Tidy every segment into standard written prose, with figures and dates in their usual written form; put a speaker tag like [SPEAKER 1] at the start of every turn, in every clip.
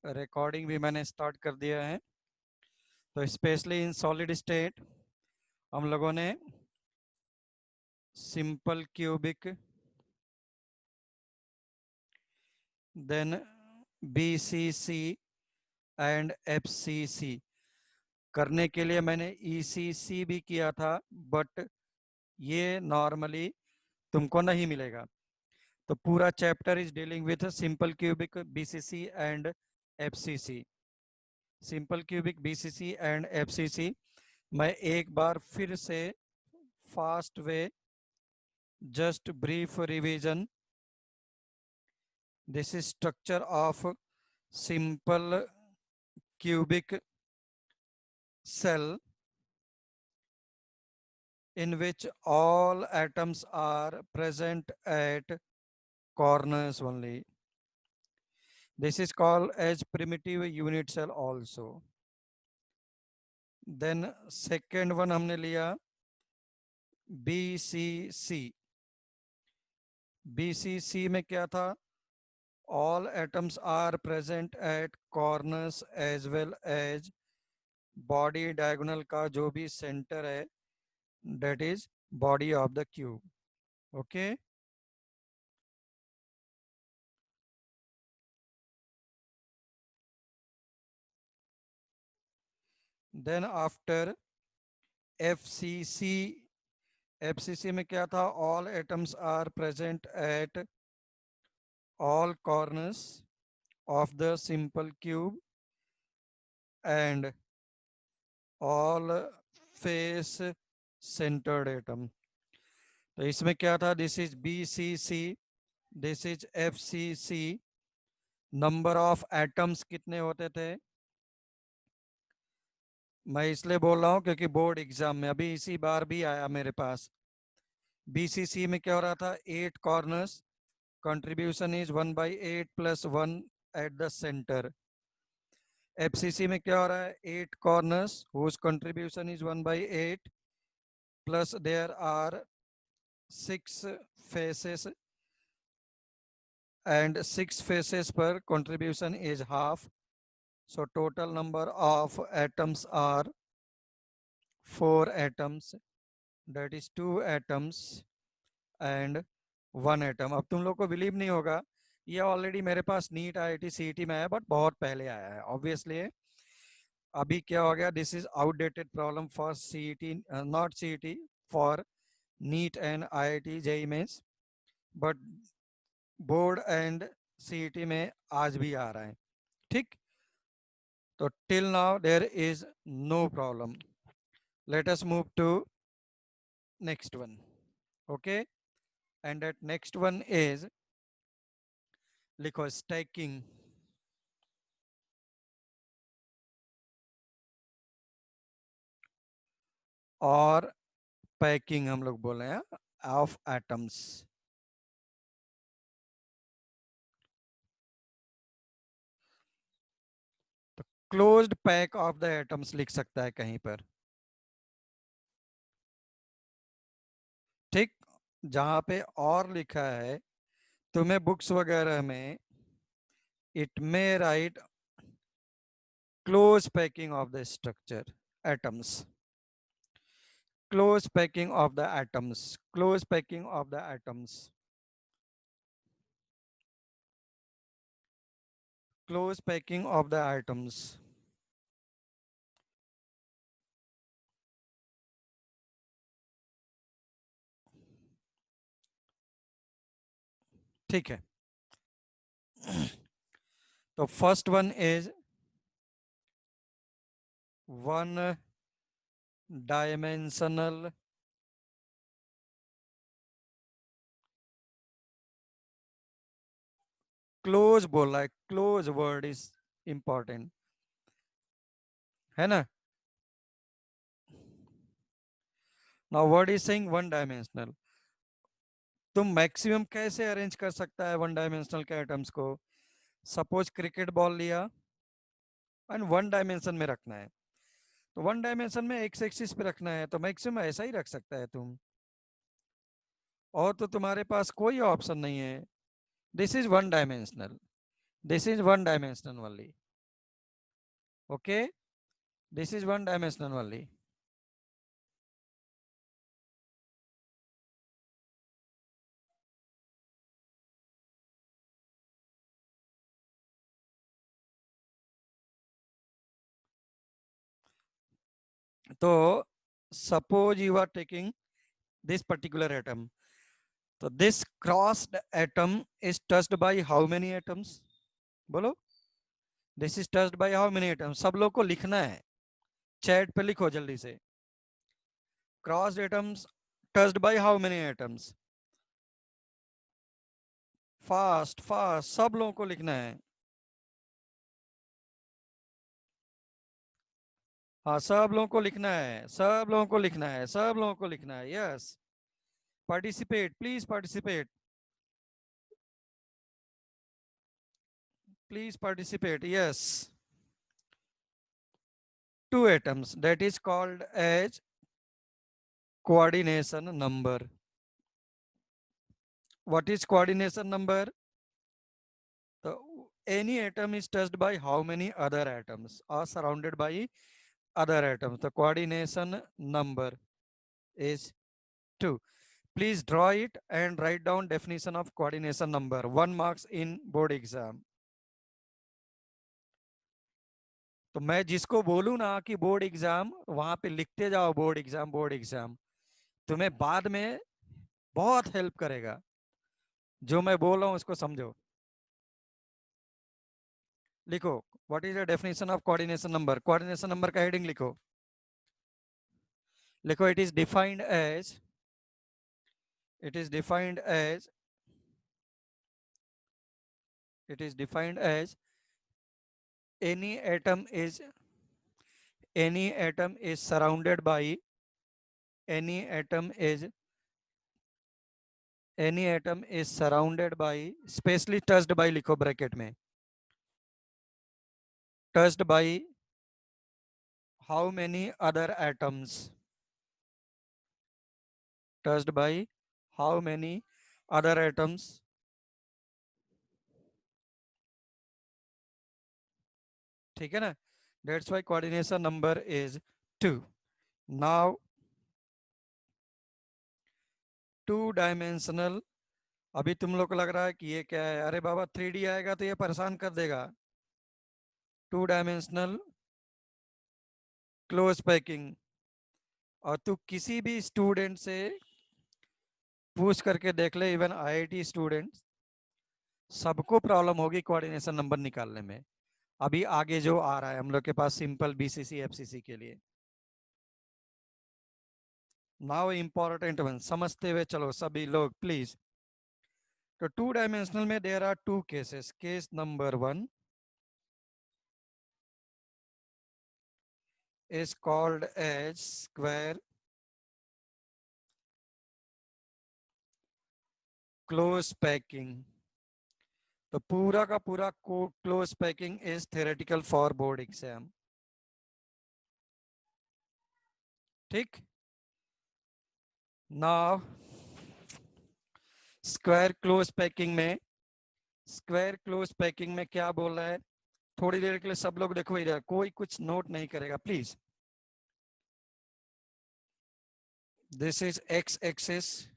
[SPEAKER 1] Recording भी मैंने start कर दिया है। तो स्पेशली इन सॉलिड स्टेट हम लोगों ने simple cubic, then BCC and FCC. करने के लिए मैंने ईसीसी भी किया था, बट ये नॉर्मली तुमको नहीं मिलेगा। तो पूरा chapter is dealing with simple cubic, BCC and FCC. Simple cubic, BCC and FCC. मैं एक बार फिर से fast way, just brief revision. This is structure of simple cubic cell in which all atoms are present at corners only. This is called as primitive unit cell also. Then second one हमने लिया BCC. BCC में क्या था? All atoms are present at corners as well as body diagonal का जो भी center है, that is body of the cube. Okay. Then after FCC, FCC में क्या था? All atoms are present at all corners of the simple cube and all face centered atom. तो इसमें क्या था? This is BCC, this is FCC. Number of atoms कितने होते थे? मैं इसलिए बोल रहा हूँ क्योंकि बोर्ड एग्जाम में अभी इसी बार भी आया मेरे पास। बीसीसी में क्या हो रहा था? 8 corners, contribution is 1/8 + 1 at the centre. FCC में क्या हो रहा है? 8 corners whose contribution is 1/8 plus there are 6 faces and 6 faces पर contribution is half. So total number of atoms are 4 atoms, that is 2 atoms and 1 atom. अब तुम लोग को बिलीव नहीं होगा, ये ऑलरेडी मेरे पास नीट आईआईटी सीईटी में है, बट बहुत पहले आया है ऑब्वियसली। अभी क्या हो गया? This is outdated problem for CET, not CET, for NEET and IIT JEE mains, but board and CET में आज भी आ रहा है। ठीक, तो till now there is no problem. Let us move to next one. Okay, and that next one is, लिखो stacking और पैकिंग हम लोग बोले हैं ऑफ एटम्स। तो closed pack of the atoms लिख सकता है कहीं पर। ठीक, जहां पे और लिखा है तुम्हें बुक्स वगैरह में, it may right close packing of the structure atoms, close packing of the atoms, close packing of the atoms, close packing of the atoms. ठीक है, तो first one is one dimensional close बोल रहा है, close word is important है ना। Now word is saying one dimensional. तुम maximum कैसे अरेंज कर सकता है वन डायमेंशनल के एटम्स को? सपोज क्रिकेट बॉल लिया एंड वन डायमेंशन में रखना है, तो वन डायमेंशन में एक्स एक्सिस पे रखना है, तो मैक्सिमम ऐसा ही रख सकता है तुम, और तो तुम्हारे पास कोई ऑप्शन नहीं है। This is one dimensional, this is one dimensional only. Okay, this is one dimensional only. So suppose you are taking this particular atom. So this crossed atom is touched by how many atoms? बोलो. This is touched by how many atoms? सब लोग को लिखना है. Chat पे लिखो जल्दी से. Crossed atoms touched by how many atoms? Fast fast सब लोगों को लिखना है. हाँ सब लोगों को लिखना है. सब लोगों को लिखना है. सब लोगों को लिखना है. Yes. Participate please. Participate please. Participate. Yes. Two atoms, that is called as coordination number. What is coordination number? So any atom is touched by how many other atoms or surrounded by other atoms. The coordination number is 2. Please draw it and write down definition of coordination number. 1 marks in board exam. तो मैं जिसको बोलूं ना कि board exam, वहां पे लिखते जाओ बोर्ड एग्जाम बोर्ड एग्जाम, तुम्हें बाद में बहुत हेल्प करेगा. जो मैं बोल रहा हूं उसको समझो. लिखो what is the definition of coordination number. Coordination number का हेडिंग लिखो. लिखो it is defined as it is defined as any atom is any atom is surrounded by any atom is any atom is surrounded by specially touched by लिखो bracket में. touched by how many other atoms. touched by how many other atoms. ठीक है ना. That's why coordination number is 2. Now 2 dimensional. अभी तुम लोग को लग रहा है कि ये क्या है. अरे बाबा 3D आएगा तो ये परेशान कर देगा. 2 dimensional क्लोज पैकिंग. और तू किसी भी स्टूडेंट से पूछ करके देख ले, इवन आईआईटी स्टूडेंट्स, सबको प्रॉब्लम होगी कोऑर्डिनेशन नंबर निकालने में. अभी आगे जो आ रहा है हम लोग के पास सिंपल बीसीसी एफसीसी के लिए. नाउ इंपॉर्टेंट वन समझते हुए चलो सभी लोग प्लीज. तो 2 डायमेंशनल में there are 2 cases. Case number 1 is called as square close packing. तो पूरा का पूरा close packing is theoretical for board exam. ठीक. नाउ स्क्वायर क्लोज पैकिंग में क्या बोल रहा है. थोड़ी देर के लिए सब लोग देखो इधर, कोई कुछ नोट नहीं करेगा please. This is x axis,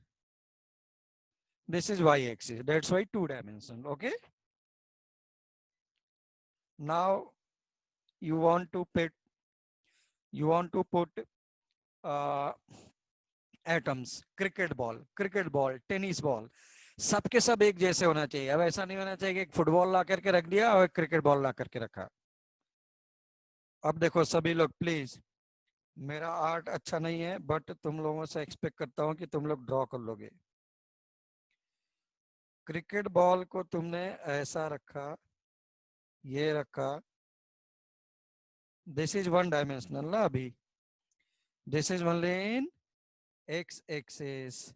[SPEAKER 1] this is y axis, that's why 2 dimensional. Okay, now you want to put uh, atoms. Cricket ball tennis ball सबके सब एक जैसे होना चाहिए. अब ऐसा नहीं होना चाहिए कि एक फुटबॉल ला करके रख दिया और क्रिकेट बॉल ला करके रखा. अब देखो सभी लोग प्लीज, मेरा आर्ट अच्छा नहीं है बट तुम लोगों से एक्सपेक्ट करता हूं कि तुम लोग ड्रॉ कर लोगे. क्रिकेट बॉल को तुमने ऐसा रखा, ये रखा. दिस इज 1 डायमेंशनल ना. अभी this is only in X axis.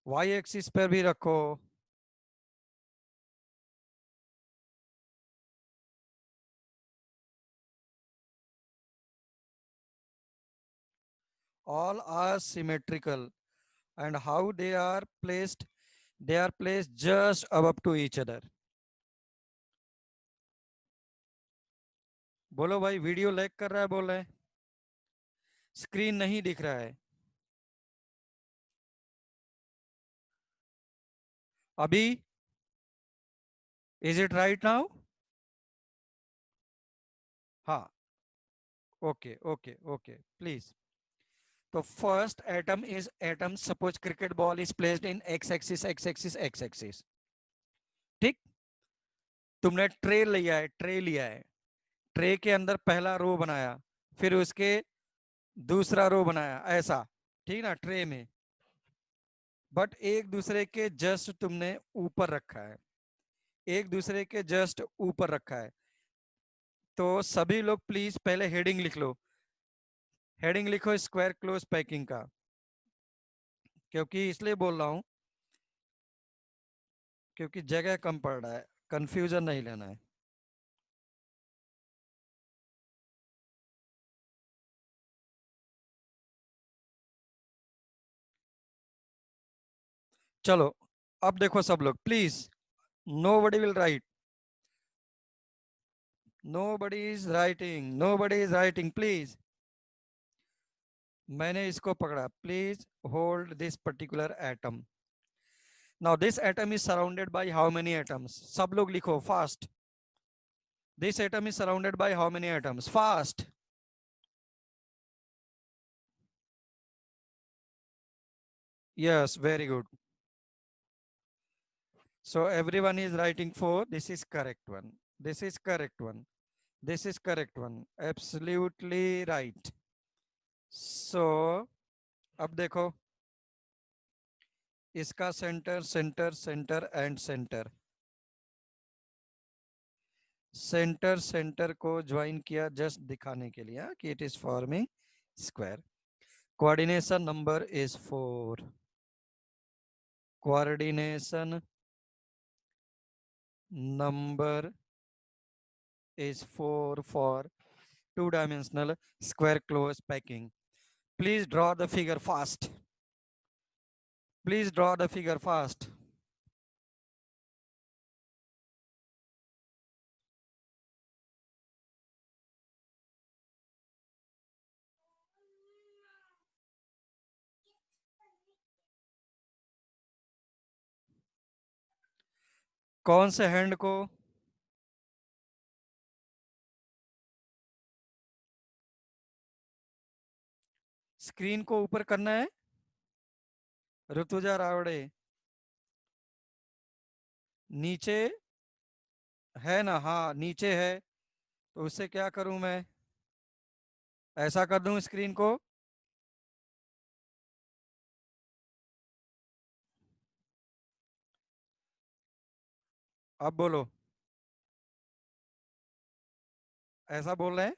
[SPEAKER 1] Y axis पर भी रखो. all are symmetrical and how they are placed just above to each other. बोलो भाई, वीडियो लैग कर रहा है बोल रहे हैं, स्क्रीन नहीं दिख रहा है अभी। Is it right now? हाँ, ओके ओके ओके प्लीज। तो first atom is atom, suppose cricket ball is placed in X axis x axis x axis, ठीक। तुमने ट्रे लिया है, ट्रे लिया है, ट्रे के अंदर पहला रो बनाया, फिर उसके दूसरा रो बनाया, ऐसा, ठीक ना, ट्रे में। बट एक दूसरे के जस्ट तुमने ऊपर रखा है, एक दूसरे के जस्ट ऊपर रखा है। तो सभी लोग प्लीज पहले हेडिंग लिख लो, हेडिंग लिखो स्क्वायर क्लोज पैकिंग का, क्योंकि इसलिए बोल रहा हूं क्योंकि जगह कम पड़ रहा है, कंफ्यूजन नहीं लेना है। चलो, अब देखो सब लोग please, nobody will write, nobody is writing, nobody is writing please. मैंने इसको पकड़ा, please hold this particular atom. Now this atom is surrounded by how many atoms? सब लोग लिखो fast. This atom is surrounded by how many atoms? Fast. Yes, very good. So everyone is writing 4. This is correct one. This is correct one. This is correct one. Absolutely right. So अब देखो, इसका centre centre centre and centre, centre centre को join किया just दिखाने के लिए कि it is forming square. Coordination number is 4। Coordination number is 4 for two-dimensional square close packing. Please draw the figure fast. Please draw the figure fast. कौन से hand को? Screen को ऊपर करना है? ऋतुजा रावड़े, नीचे है ना? हाँ नीचे है, तो उससे क्या करूं मैं? ऐसा कर दूं स्क्रीन को? अब बोलो, ऐसा बोल रहे हैं?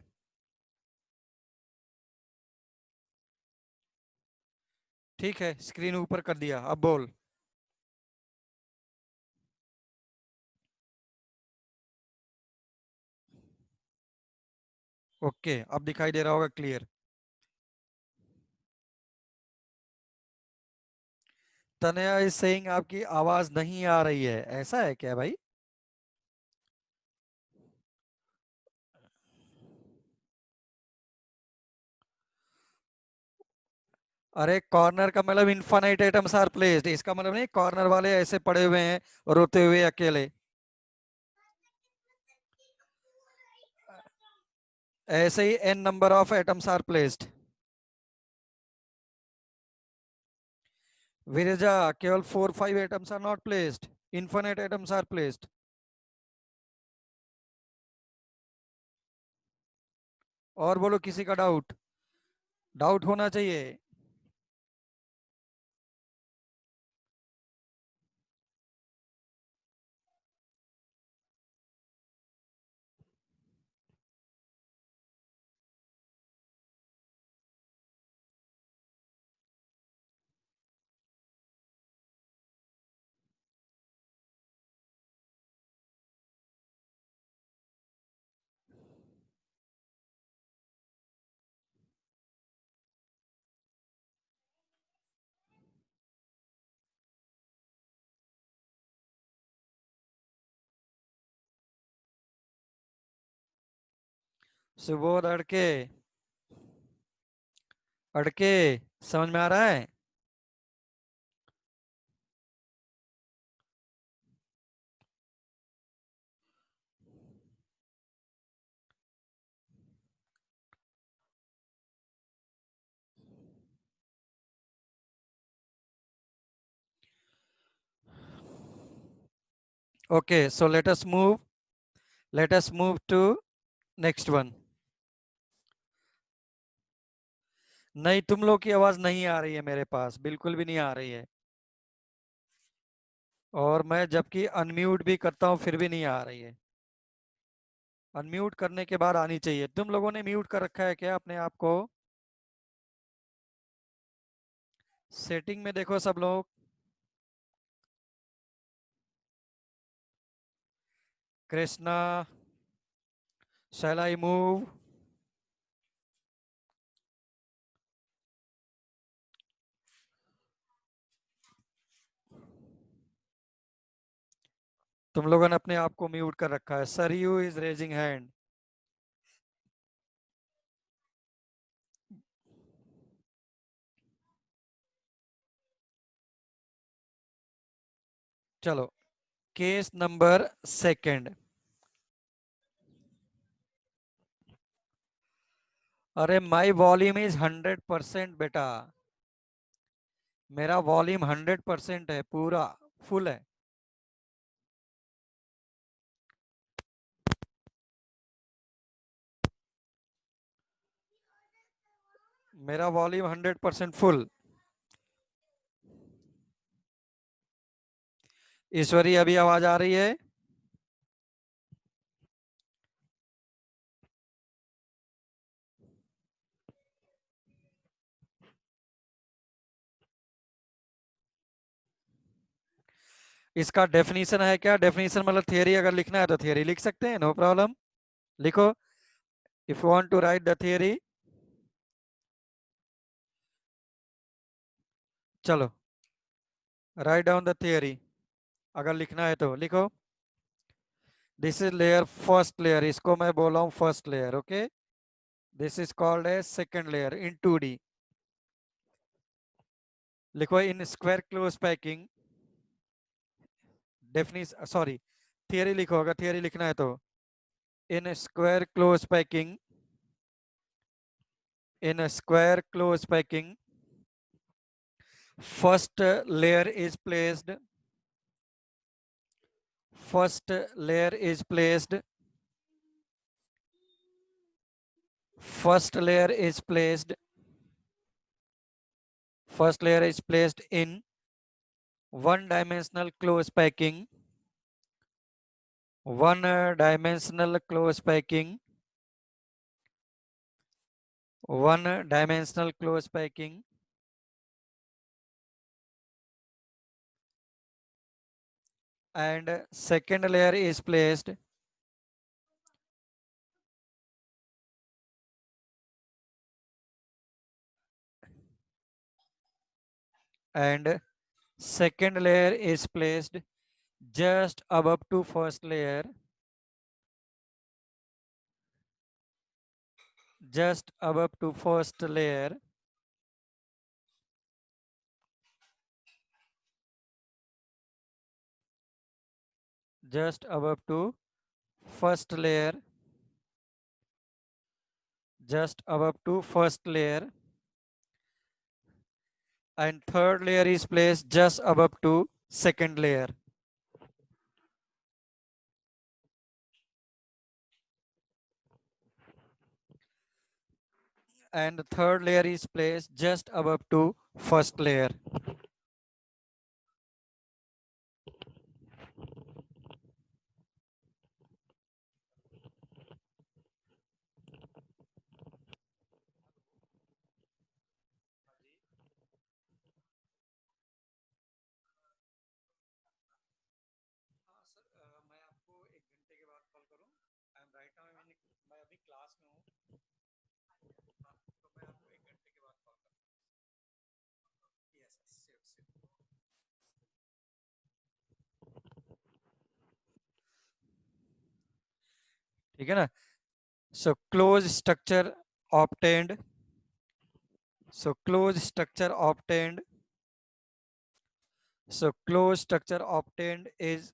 [SPEAKER 1] ठीक है, स्क्रीन ऊपर कर दिया, अब बोल। ओके, अब दिखाई दे रहा होगा क्लियर। तनया इज सेइंग आपकी आवाज नहीं आ रही है, ऐसा है क्या भाई? अरे कॉर्नर का मतलब इनफाइनाइट आइटम्स आर प्लेस्ड, इसका मतलब नहीं कॉर्नर वाले ऐसे पड़े हुए हैं रोते हुए अकेले, ऐसे ही an number of atoms are placed. Viraja, केवल 4 5 atoms are not placed, infinite atoms are placed. और बोलो, किसी का डाउट? डाउट होना चाहिए। सुबोध अड़के, अड़के, समझ में आ रहा है? Okay, so let us move to next one. नहीं, तुम लोग की आवाज नहीं आ रही है मेरे पास, बिल्कुल भी नहीं आ रही है। और मैं जबकि अनम्यूट भी करता हूं फिर भी नहीं आ रही है। अनम्यूट करने के बाद आनी चाहिए। तुम लोगों ने म्यूट कर रखा है क्या अपने आप को? सेटिंग में देखो सब लोग। कृष्णा, शैल आई मूव? तुम लोगों ने अपने आप को म्यूट कर रखा है। Saryu is raising hand. चलो, केस नंबर सेकंड। अरे माई वॉल्यूम इज 100% बेटा। मेरा वॉल्यूम 100% है, पूरा फुल है। मेरा वॉल्यूम 100% फुल। ईश्वरी, अभी आवाज आ रही है? इसका डेफिनेशन है क्या? डेफिनेशन मतलब थियरी अगर लिखना है तो थियरी लिख सकते हैं, नो प्रॉब्लम। लिखो, if you want to write the theory. चलो, राइट डाउन द थियरी। अगर लिखना है तो लिखो। This is layer, first layer, इसको मैं बोला हूं first layer. Okay, this is called a second layer in 2D। लिखो, in square close packing. Definition, sorry, theory लिखो अगर थियरी लिखना है तो। In square close packing, in a square close packing, first layer is placed, first layer is placed, first layer is placed, first layer is placed in one dimensional close packing, one dimensional close packing, one dimensional close packing, and second layer is placed, and second layer is placed just above to first layer, just above to first layer, just above to first layer, just above to first layer, and third layer is placed just above to second layer, and third layer is placed just above to first layer. मैं आपको 1 घंटे के बाद call करूं? I am right now, मैं अभी class में हूं। हाँ, तो मैं आपको 1 घंटे के बाद कॉल करूं। Yes, sure. ठीक है ना? So closed structure obtained. So closed structure obtained. So closed structure obtained is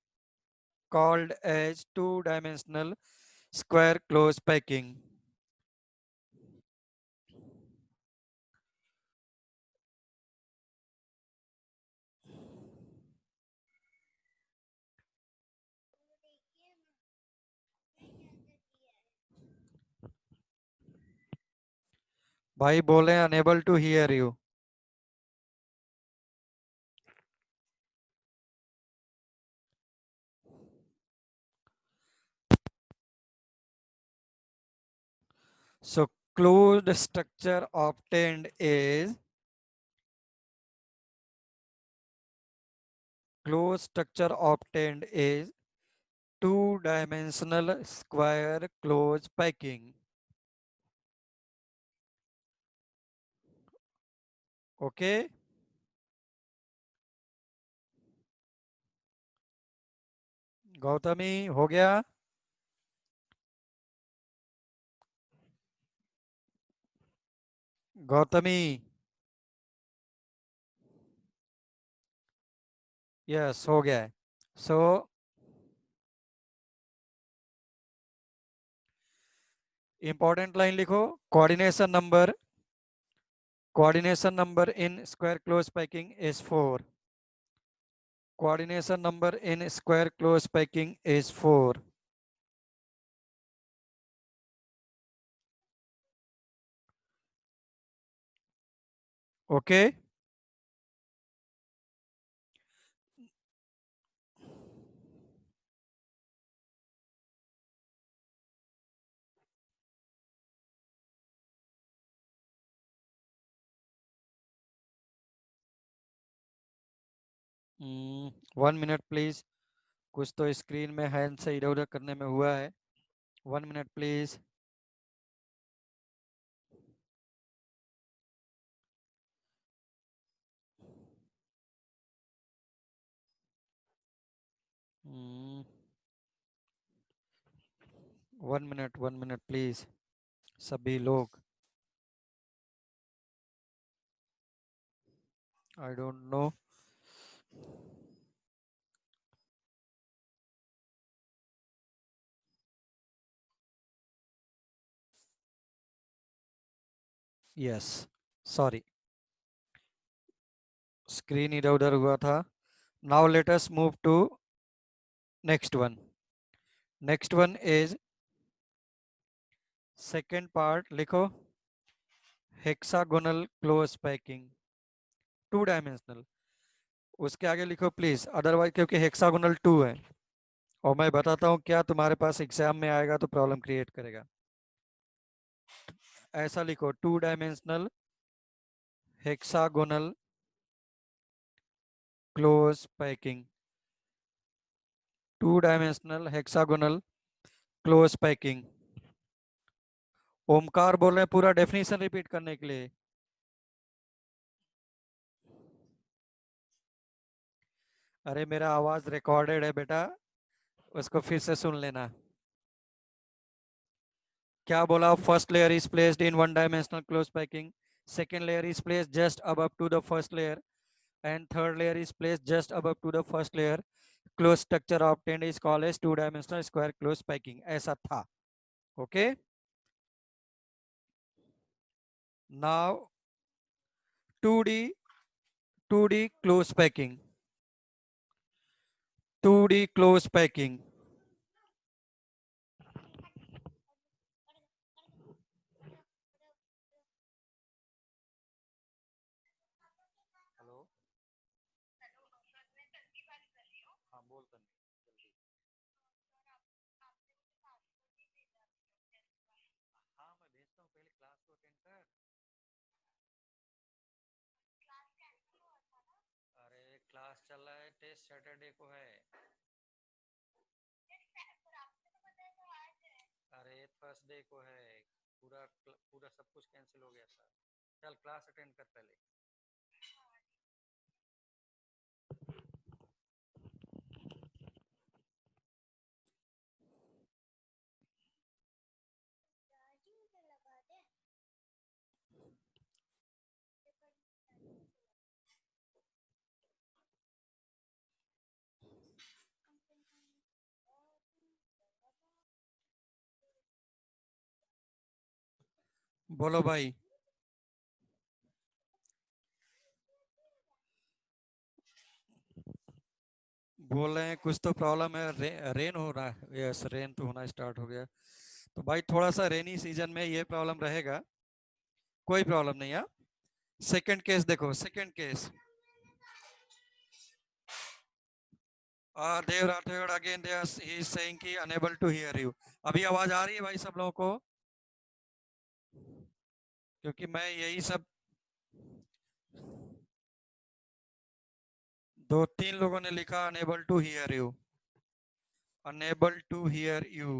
[SPEAKER 1] called as two-dimensional square close packing. भाई बोले unable to hear you. So closed structure obtained is two-dimensional square close packing. Okay. Gautami हो गया. Gautami. Yes हो गया है. So important line लिखो. Coordination number in square close packing is 4. Coordination number in square close packing is 4. Okay. mm, 1 minute please. कुछ तो screen में hand से इधर उधर करने में हुआ है. 1 minute please. mm, 1 minute please. सभी लोग. I don't know. Yes. Sorry. Screen इधर उधर हुआ था. Now let us move to next one. Next one is second part. लिखो hexagonal close packing. Two dimensional. उसके आगे लिखो प्लीज अदरवाइज, क्योंकि हेक्सागोनल 2 है और मैं बताता हूँ क्या तुम्हारे पास एग्जाम में आएगा तो प्रॉब्लम क्रिएट करेगा. ऐसा लिखो to dimensional hexagonal close packing. Two dimensional hexagonal close packing. Omkar बोल रहे हैं पूरा डेफिनेशन रिपीट करने के लिए. अरे मेरा आवाज रिकॉर्डेड है बेटा, उसको फिर से सुन लेना. क्या बोला? First layer is placed in one dimensional close packing. Second layer is placed just above to the first layer and third layer is placed just above to the first layer. Closed structure obtained is called as two-dimensional square close packing. ऐसा था. Okay. Now 2D 2D close packing. 2D close packing. Hello. हाँ बोल तन्वी जल्दी. हाँ मैं भेजता हूँ, पहले क्लास को अटेंड कर. अरे क्लास चल रहा है, टेस्ट सैटरडे को है. अरे थर्सडे को है. पूरा पूरा सब कुछ कैंसिल हो गया था. चल क्लास अटेंड कर पहले. बोलो भाई। बोल रहे हैं कुछ तो प्रॉब्लम है, रेन हो रहा है। यस, रेन तो होना स्टार्ट हो गया। तो भाई थोड़ा सा रेनी सीजन में ये प्रॉब्लम रहेगा। कोई प्रॉब्लम नहीं है। सेकंड केस देखो, second case. Dev Rathore again he is saying कि अनेबल टू हियर यू। अभी आवाज आ रही है भाई सब लोगों को? क्योंकि मैं यही सब, दो तीन लोगों ने लिखा unable to hear you, unable to hear you.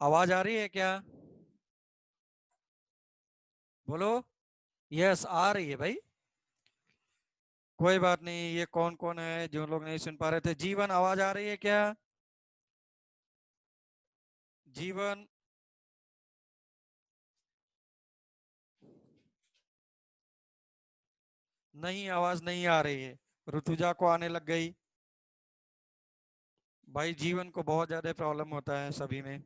[SPEAKER 1] आवाज आ रही है क्या? बोलो। यस, आ रही है भाई। कोई बात नहीं। ये कौन कौन है जो लोग नहीं सुन पा रहे थे? जीवन, आवाज आ रही है क्या? जीवन। नहीं, आवाज नहीं आ रही है। ऋतुजा को आने लग गई। भाई जीवन को बहुत ज्यादा प्रॉब्लम होता है सभी में।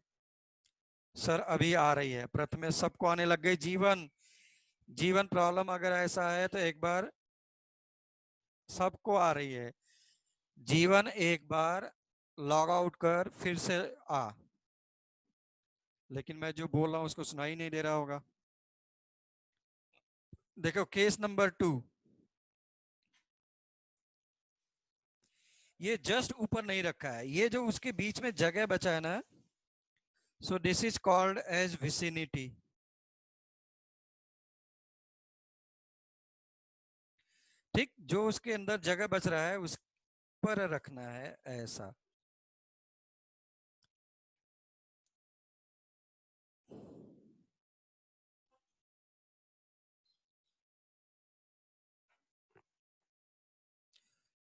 [SPEAKER 1] सर अभी आ रही है, प्रथमेश सबको आने लग गई। जीवन, जीवन प्रॉब्लम अगर ऐसा है तो एक बार, सबको आ रही है। जीवन एक बार लॉग आउट कर फिर से आ। लेकिन मैं जो बोल रहा हूँ उसको सुनाई नहीं दे रहा होगा। देखो केस नंबर 2। ये जस्ट ऊपर नहीं रखा है, ये जो उसके बीच में जगह बचा है ना, so this is called edge vicinity. ठीक, जो उसके अंदर जगह बच रहा है उस पर रखना है ऐसा।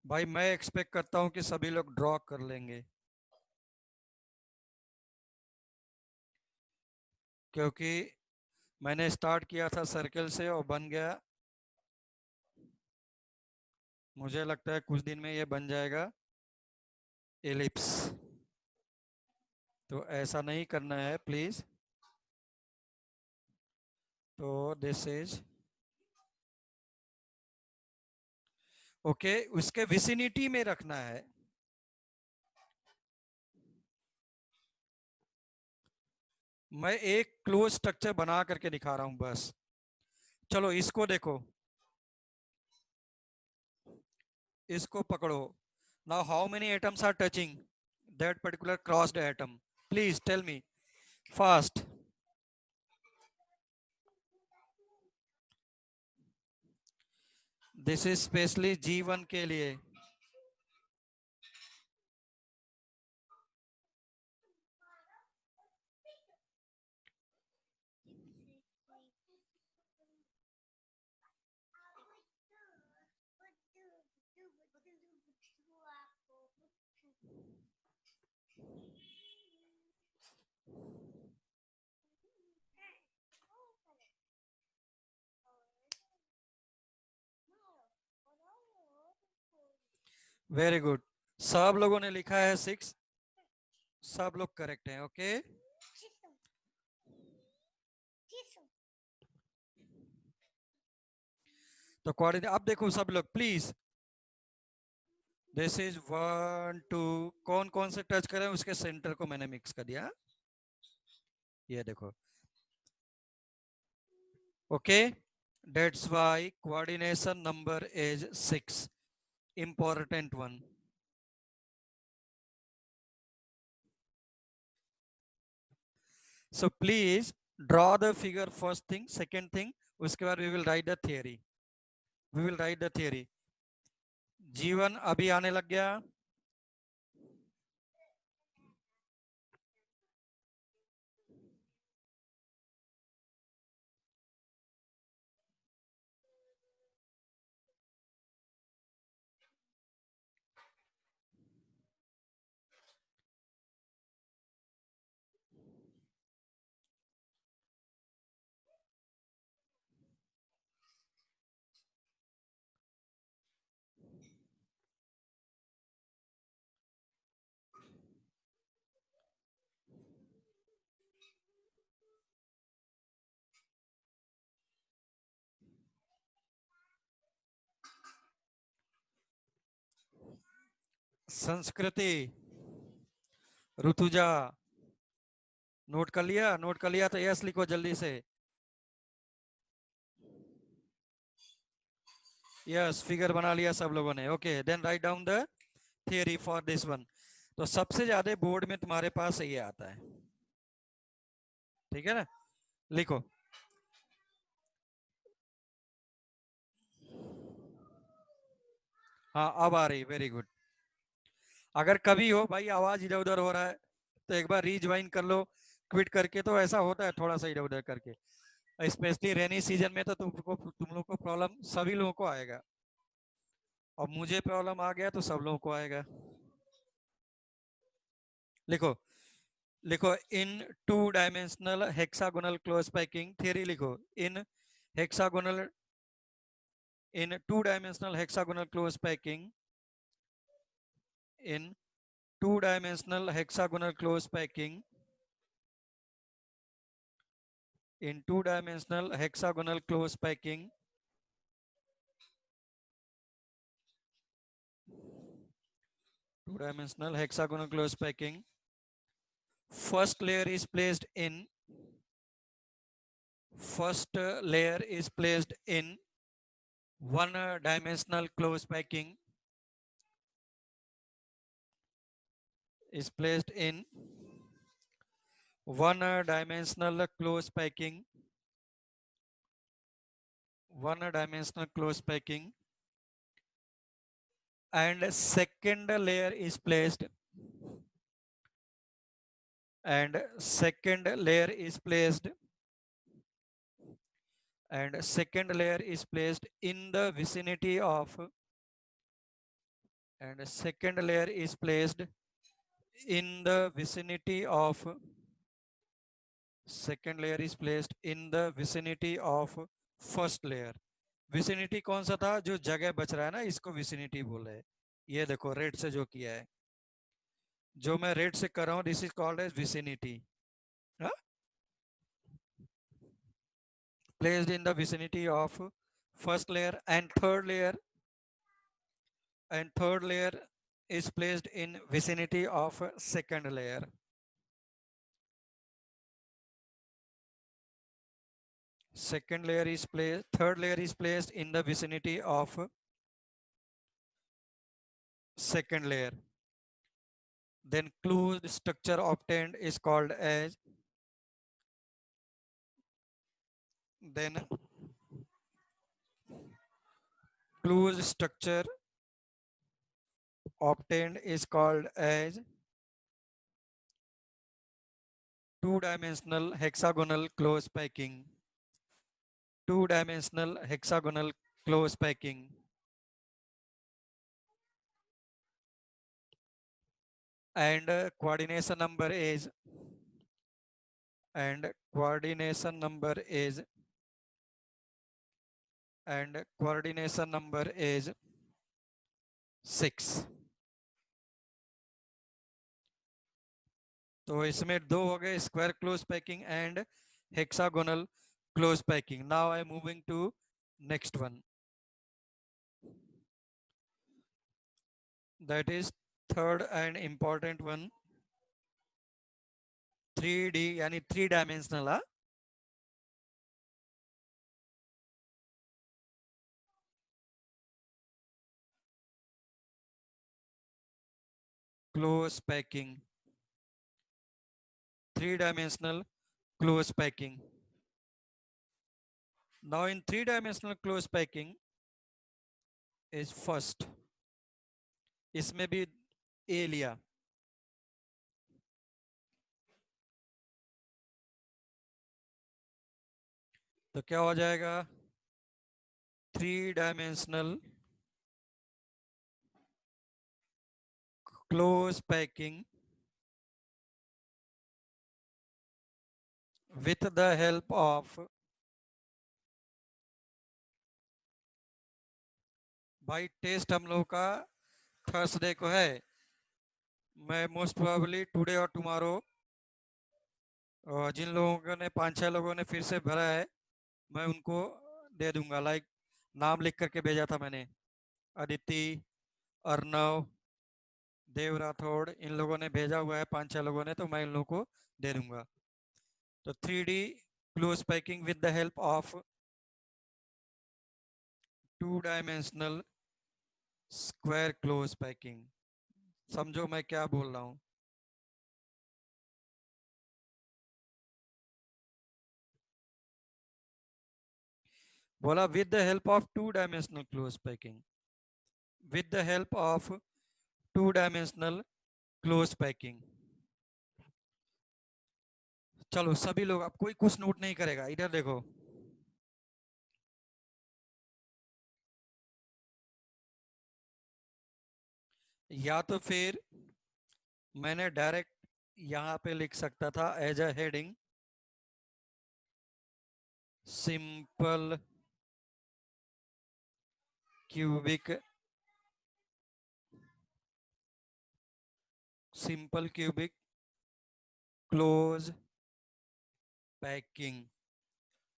[SPEAKER 1] भाई मैं एक्सपेक्ट करता हूं कि सभी लोग ड्रॉ कर लेंगे, क्योंकि मैंने स्टार्ट किया था सर्कल से और बन गया। मुझे लगता है कुछ दिन में ये बन जाएगा एलिप्स। तो ऐसा नहीं करना है प्लीज। तो दिस इज ओके, उसके विसिनिटी में रखना है। मैं एक क्लोज स्ट्रक्चर बना करके दिखा रहा हूं बस। चलो इसको देखो, इसको पकड़ो। Now how many atoms are touching that particular crossed atom? Please tell me fast. This is specially Jeevan के लिए। Very good. सब लोगों ने लिखा है 6। सब लोग करेक्ट हैं। ओके। तो कोऑर्डिनेट अब देखो सब लोग प्लीज। This is 1 2। कौन कौन से टच करें उसके सेंटर को मैंने मिक्स कर दिया। ये देखो। Okay, that's why coordination number is 6, important one. So please draw the figure first thing, second thing, उसके बाद we will write the theory. We will write the theory. जीवन अभी आने लग गया। संस्कृति, ऋतुजा, नोट कर लिया? नोट कर लिया तो यस लिखो जल्दी से। यस, फिगर बना लिया सब लोगों ने। Okay, then write down the theory for this one. तो सबसे ज्यादा बोर्ड में तुम्हारे पास ये आता है, ठीक है ना? लिखो। हाँ, अब आ रही, वेरी गुड। अगर कभी हो भाई आवाज इधर उधर हो रहा है तो एक बार रीज्वाइन कर लो, क्विट करके। तो ऐसा होता है थोड़ा सा इधर उधर करके, स्पेशली रेनी सीजन में तो तुम लोग को प्रॉब्लम सभी लोगों को आएगा, और मुझे प्रॉब्लम आ गया तो सब लोगों को आएगा। लिखो, लिखो, in two dimensional hexagonal close packing theory लिखो। In hexagonal, in two-dimensional hexagonal close packing, in two-dimensional hexagonal close packing, in two-dimensional hexagonal close packing, two-dimensional hexagonal close packing, first layer is placed in, first layer is placed in one dimensional close packing, is placed in one dimensional close packing, one dimensional close packing, and second layer is placed, and second layer is placed, and second layer is placed in the vicinity of, and second layer is placed in the vicinity of, second layer is placed in the vicinity of first layer. Vicinity कौन सा था? जो जगह बच रहा है ना, इसको विसिनिटी बोल रहे हैं। ये देखो रेड से जो किया है, जो मैं रेड से कर रहा हूं, this is called edge vicinity. Placed in the vicinity of first layer, and third layer, and third layer is placed in vicinity of second layer. Second layer is placed, third layer is placed in the vicinity of second layer. Then closed structure obtained is called as, then closed structure obtained is called as two-dimensional hexagonal close packing. Two-dimensional hexagonal close packing. And coordination number is, and coordination number is, and coordination number is 6. तो इसमें दो हो गए, square close packing and hexagonal close packing. Now I am moving to next one, that is third and important one, 3D यानी 3 dimensional. Close packing, 3-dimensional close packing. Now in 3-dimensional close packing is first, इसमें भी ए लिया, तो क्या हो जाएगा? 3-dimensional close packing with the help of, भाई test हम लोग का थर्सडे को है, मैं मोस्ट प्रोबेबली टुडे और टुमारो जिन लोगों ने 5-6 लोगों ने फिर से भरा है, मैं उनको दे दूंगा। लाइक नाम लिख करके भेजा था मैंने, अदिति, अर्नव, देव राठौड़, इन लोगों ने भेजा हुआ है 5-6 लोगों ने, तो मैं इन लोगों को दे दूंगा। तो 3D close packing with the help of 2 dimensional square close packing. समझो मैं क्या बोल रहा हूँ। बोला with the help of 2 dimensional close packing, with the help of 2 dimensional close packing. चलो सभी लोग, अब कोई कुछ नोट नहीं करेगा, इधर देखो। या तो फिर मैंने डायरेक्ट यहां पे लिख सकता था as a heading, simple cubic, simple cubic close packing.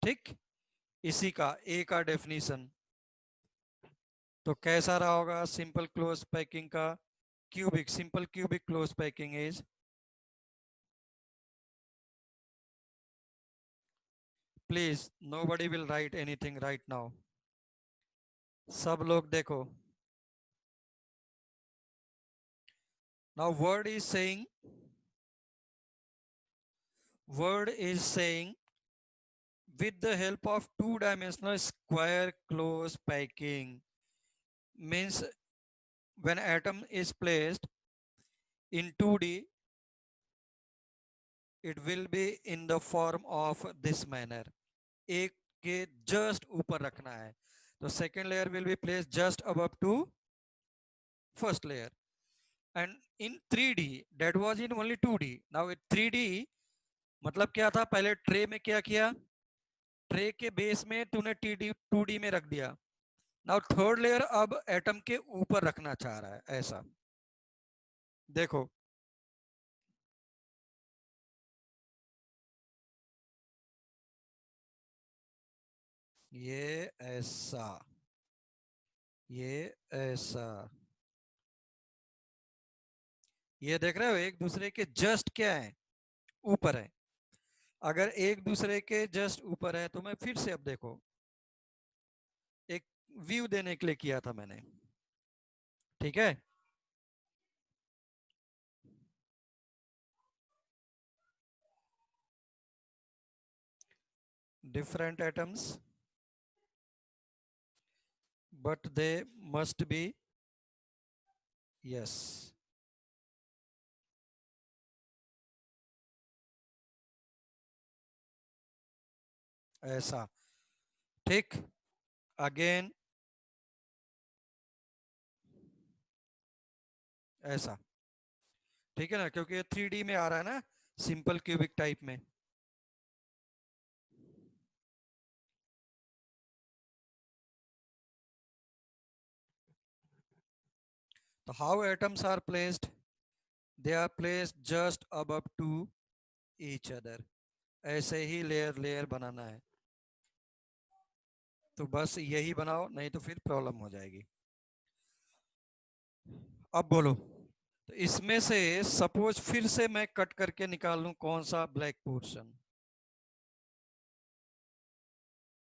[SPEAKER 1] ठीक, इसी का ए का डेफिनेशन। तो कैसा रहा होगा सिंपल क्लोज पैकिंग का? Cubic, simple cubic close packing is, please nobody will write anything right now. सब लोग देखो। Now word is saying with the help of 2 dimensional square close packing, means when atom is placed in 2D, it will be in the form of this manner। एक के just ऊपर रखना है, तो second layer will be place just above to first layer। and in 3D that was in only 2D, now in 3D मतलब क्या था, पहले ट्रे में क्या किया, ट्रे के बेस में तूने 2D में रख दिया। नाउ थर्ड लेयर अब एटम के ऊपर रखना चाह रहा है, ऐसा देखो। ये ऐसा, ये ऐसा, ये देख रहे हो एक दूसरे के जस्ट क्या है, ऊपर है। अगर एक दूसरे के जस्ट ऊपर है तो मैं फिर से, अब देखो, एक व्यू देने के लिए किया था मैंने, ठीक है। Different atoms but they must be, yes, ऐसा, ठीक। अगेन ऐसा, ठीक है ना, क्योंकि ये 3D में आ रहा है ना, सिंपल क्यूबिक टाइप में। तो how atoms are placed, they are placed just above to each other। ऐसे ही लेयर लेयर बनाना है, तो बस यही बनाओ, नहीं तो फिर प्रॉब्लम हो जाएगी। अब बोलो, तो इसमें से सपोज फिर से मैं कट करके निकाल लूं कौन सा, ब्लैक पोर्शन,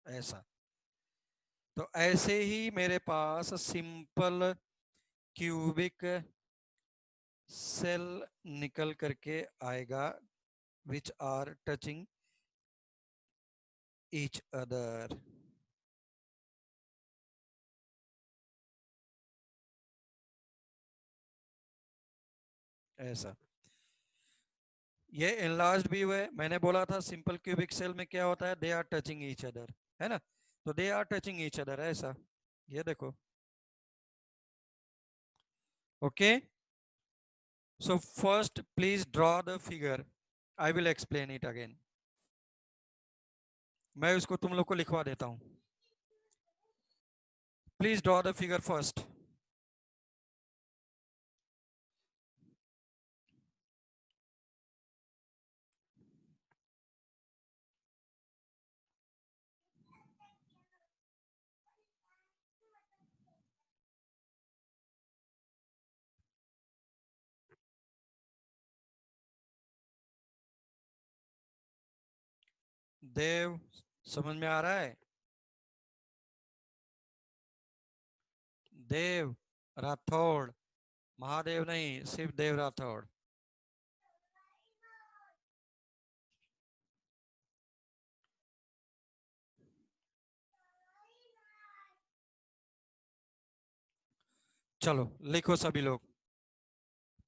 [SPEAKER 1] ऐसा। तो ऐसे ही मेरे पास सिंपल क्यूबिक सेल निकल करके आएगा, which are touching each other, ऐसा। ये enlarged व्यू है, मैंने बोला था सिंपल क्यूबिक सेल में क्या होता है, they are touching each other, है ना। तो they are touching each other, ऐसा, ये देखो। Okay, so first please draw the figure, I will explain it again. मैं उसको तुम लोग को लिखवा देता हूं। Please draw the figure first. Dev, समझ में आ रहा है? देव राठौड़, महादेव नहीं, सिर्फ देव राठौड़। चलो लिखो सभी लोग,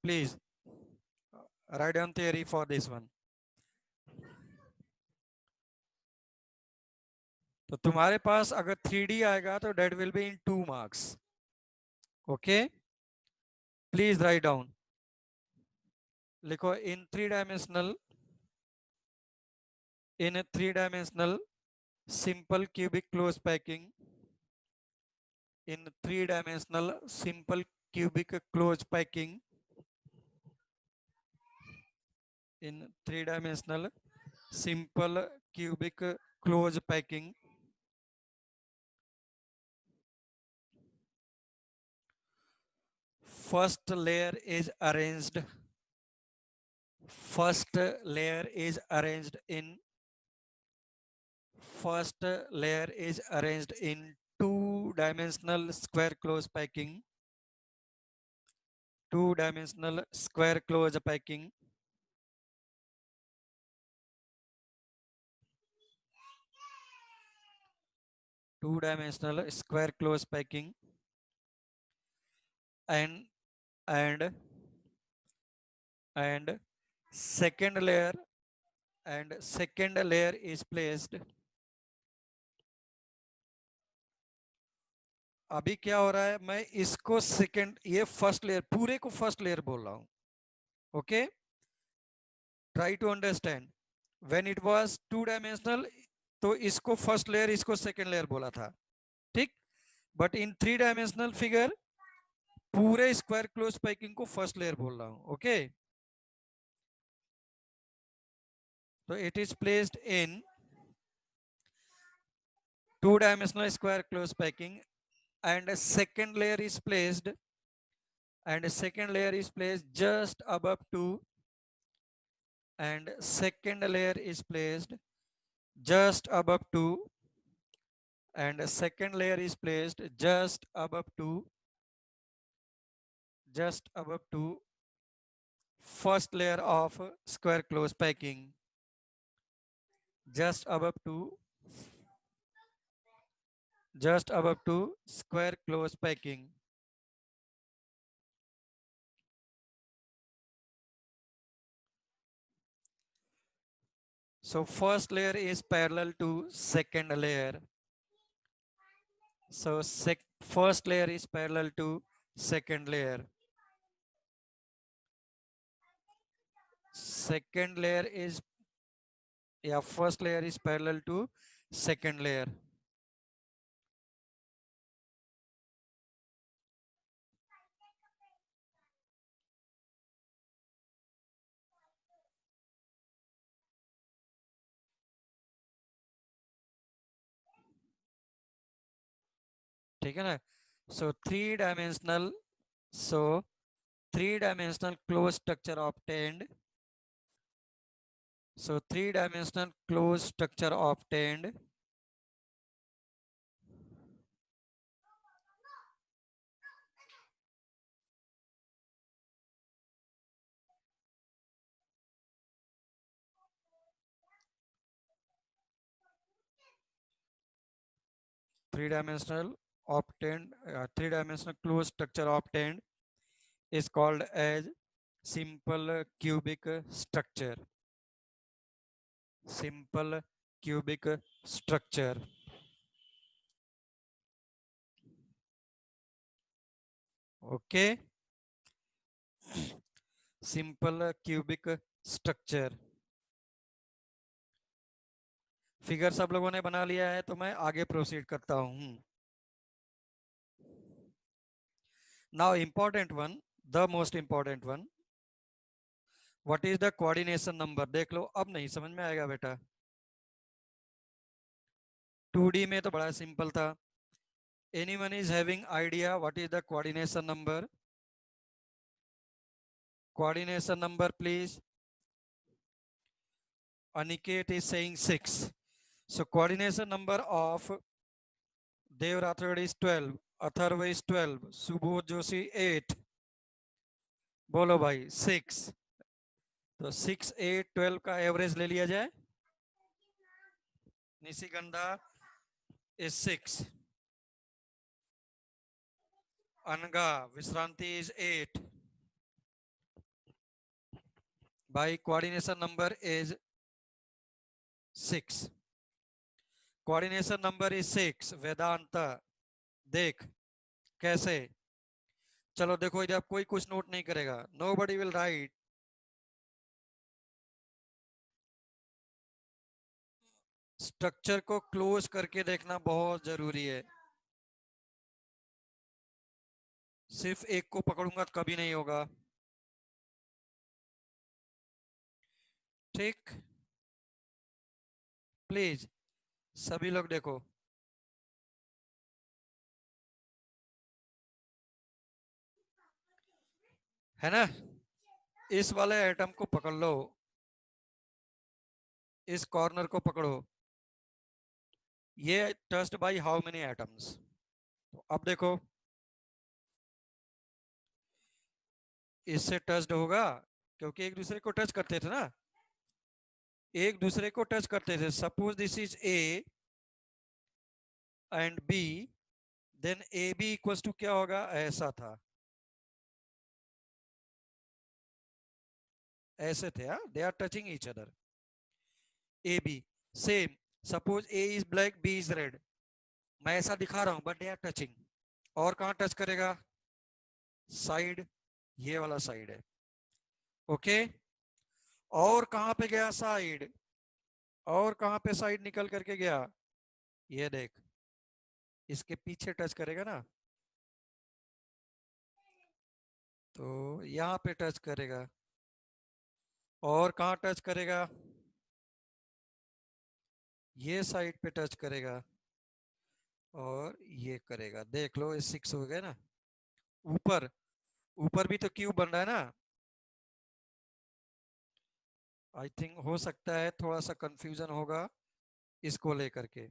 [SPEAKER 1] please write down theory for this one. तो तुम्हारे पास अगर 3D आएगा तो that will be in 2 marks. Okay, please write down. लिखो in three dimensional simple cubic close packing, in three-dimensional simple cubic close packing, in three-dimensional simple cubic close packing, first layer is arranged first layer is arranged in first layer is arranged in two-dimensional square close packing, two-dimensional square close packing, two-dimensional square close packing, and and and second layer second layer is placed। अभी क्या हो रहा है, मैं इसको second, ये first layer, पूरे को फर्स्ट लेयर बोल रहा हूं। Okay, try to understand. When it was two dimensional तो इसको फर्स्ट लेयर, इसको सेकंड लेयर बोला था, ठीक। But in three dimensional figure पूरे स्क्वायर क्लोज पैकिंग को फर्स्ट लेयर बोल रहा हूं। ओके, तो it is placed in two dimensional square close packing, and a second layer is placed just above two, and second layer is placed just above two, and a second layer is placed just above two, first layer of square close packing, just above two, square close packing. So first layer is parallel to second layer. So first layer is parallel to second layer. Second layer is, yeah, first layer is parallel to second layer. ठीक है ना? So three dimensional, so three-dimensional closed structure obtained. So three-dimensional closed structure obtained. Three-dimensional three-dimensional closed structure obtained is called as simple cubic structure. Simple cubic structure. Okay. Simple cubic structure. Figure सब लोगों ने बना लिया है तो मैं आगे proceed करता हूं। Now important one, the most important one, what is the coordination number? देख लो, अब नहीं समझ में आएगा बेटा। 2D में तो बड़ा सिंपल था। Anyone is having idea what is the coordination number? Coordination number please. Aniket is saying 6। So coordination number of Dev Rathod is 12, Atharva is 12, Subodh Joshi 8, बोलो भाई 6, तो 6, 8, 12 का एवरेज ले लिया जाए. निशिगंधा is 6, Anga Visranti is 8. By coordination number is 6. Coordination number is 6. वेदांत देख कैसे. चलो देखो इधर कोई कुछ नोट नहीं करेगा. Nobody will write. Structure को क्लोज करके देखना बहुत जरूरी है. सिर्फ एक को पकड़ूंगा तो कभी नहीं होगा. ठीक, प्लीज सभी लोग देखो. है ना. इस वाले एटम को पकड़ लो, इस कॉर्नर को पकड़ो. ये touched bye how many atoms. तो अब देखो इससे टच्ड होगा क्योंकि एक दूसरे को टच करते थे ना. एक दूसरे को टच करते थे. Suppose this is A and B, then A B equals to क्या होगा. ऐसा था, ऐसे थे. They are touching each other. A B same. Suppose A is black, B is red. मैं ऐसा दिखा रहा हूं बट दे आर टचिंग. और कहां टच करेगा. साइड, ये वाला साइड है. ओके. और कहां पे गया साइड. और कहां पे साइड निकल करके गया. ये देख, इसके पीछे टच करेगा ना, तो यहां पे टच करेगा. और कहां टच करेगा. ये साइड पे टच करेगा और ये करेगा. देख लो ये 6 हो गया ना. ऊपर, ऊपर भी तो क्यूब बन रहा है ना. आई थिंक हो सकता है थोड़ा सा कंफ्यूजन होगा इसको लेकर के.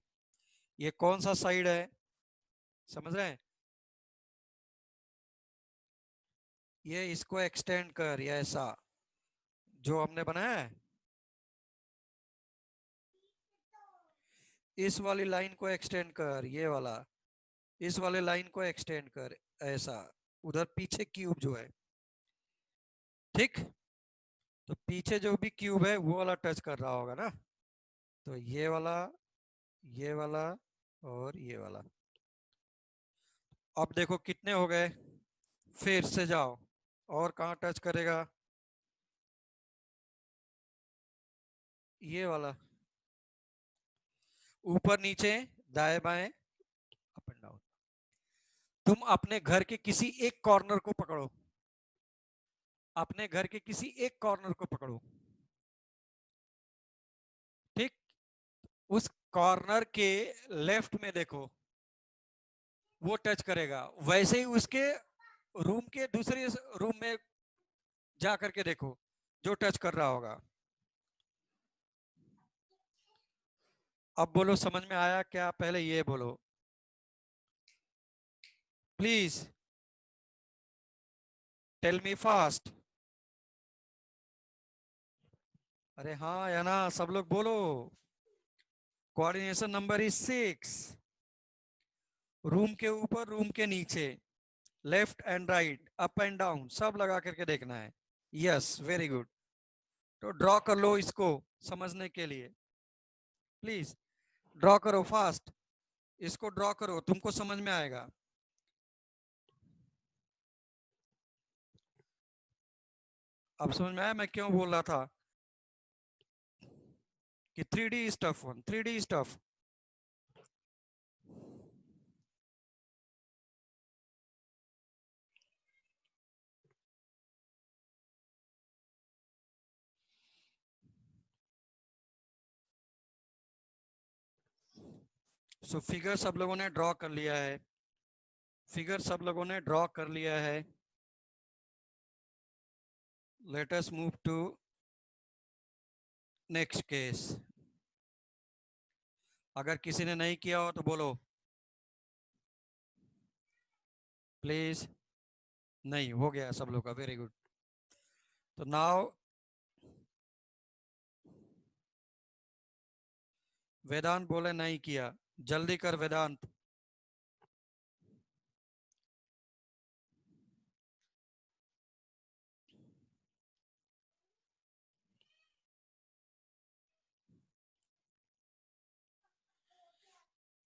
[SPEAKER 1] ये कौन सा साइड है, समझ रहे हैं. ये इसको एक्सटेंड कर, या ऐसा जो हमने बनाया है. इस वाली लाइन को एक्सटेंड कर, ये वाला. इस वाले लाइन को एक्सटेंड कर ऐसा. उधर पीछे क्यूब जो है. ठीक. तो पीछे जो भी क्यूब है वो वाला टच कर रहा होगा ना. तो ये वाला और ये वाला. अब देखो कितने हो गए. फिर से जाओ. और कहाँ टच करेगा. ये वाला. ऊपर नीचे, दाएं बाएं, अप एंड डाउन. तुम अपने घर के किसी एक कॉर्नर को पकड़ो. अपने घर के किसी एक कॉर्नर को पकड़ो. ठीक. उस कॉर्नर के लेफ्ट में देखो, वो टच करेगा. वैसे ही उसके रूम के दूसरे रूम में जा करके देखो, जो टच कर रहा होगा. अब बोलो समझ में आया क्या. पहले ये बोलो प्लीज. Tell me fast. अरे हाँ या ना, सब लोग बोलो. Coordination number is 6. रूम के ऊपर, रूम के नीचे, left and right, up and down, सब लगा करके देखना है. Yes, very good. तो ड्रॉ कर लो इसको समझने के लिए. प्लीज ड्रॉ करो फास्ट. इसको ड्रॉ करो, तुमको समझ में आएगा. अब समझ में आया मैं क्यों बोल रहा था कि 3D is tough one. 3D is tough. So figure सब लोगों ने ड्रॉ कर लिया है. फिगर सब लोगों ने ड्रॉ कर लिया है. Let us move to next case. अगर किसी ने नहीं किया हो तो बोलो प्लीज। नहीं हो गया सब लोग का, वेरी गुड। तो नाउ वेदांत बोले नहीं किया, जल्दी कर वेदांत।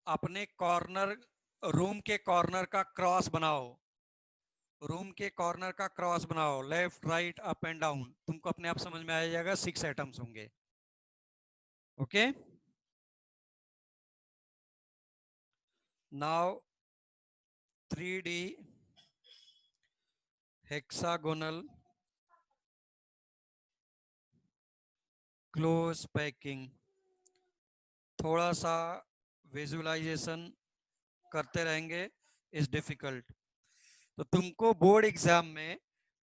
[SPEAKER 1] अपने कॉर्नर, रूम के कॉर्नर का क्रॉस बनाओ, रूम के कॉर्नर का क्रॉस बनाओ, left right up and down, तुमको अपने आप समझ में आ जाएगा, 6 एटम्स होंगे। Okay, now 3D hexagonal close packing. थोड़ा सा विजुअलाइजेशन करते रहेंगे, इज डिफिकल्ट। तो तुमको बोर्ड एग्जाम में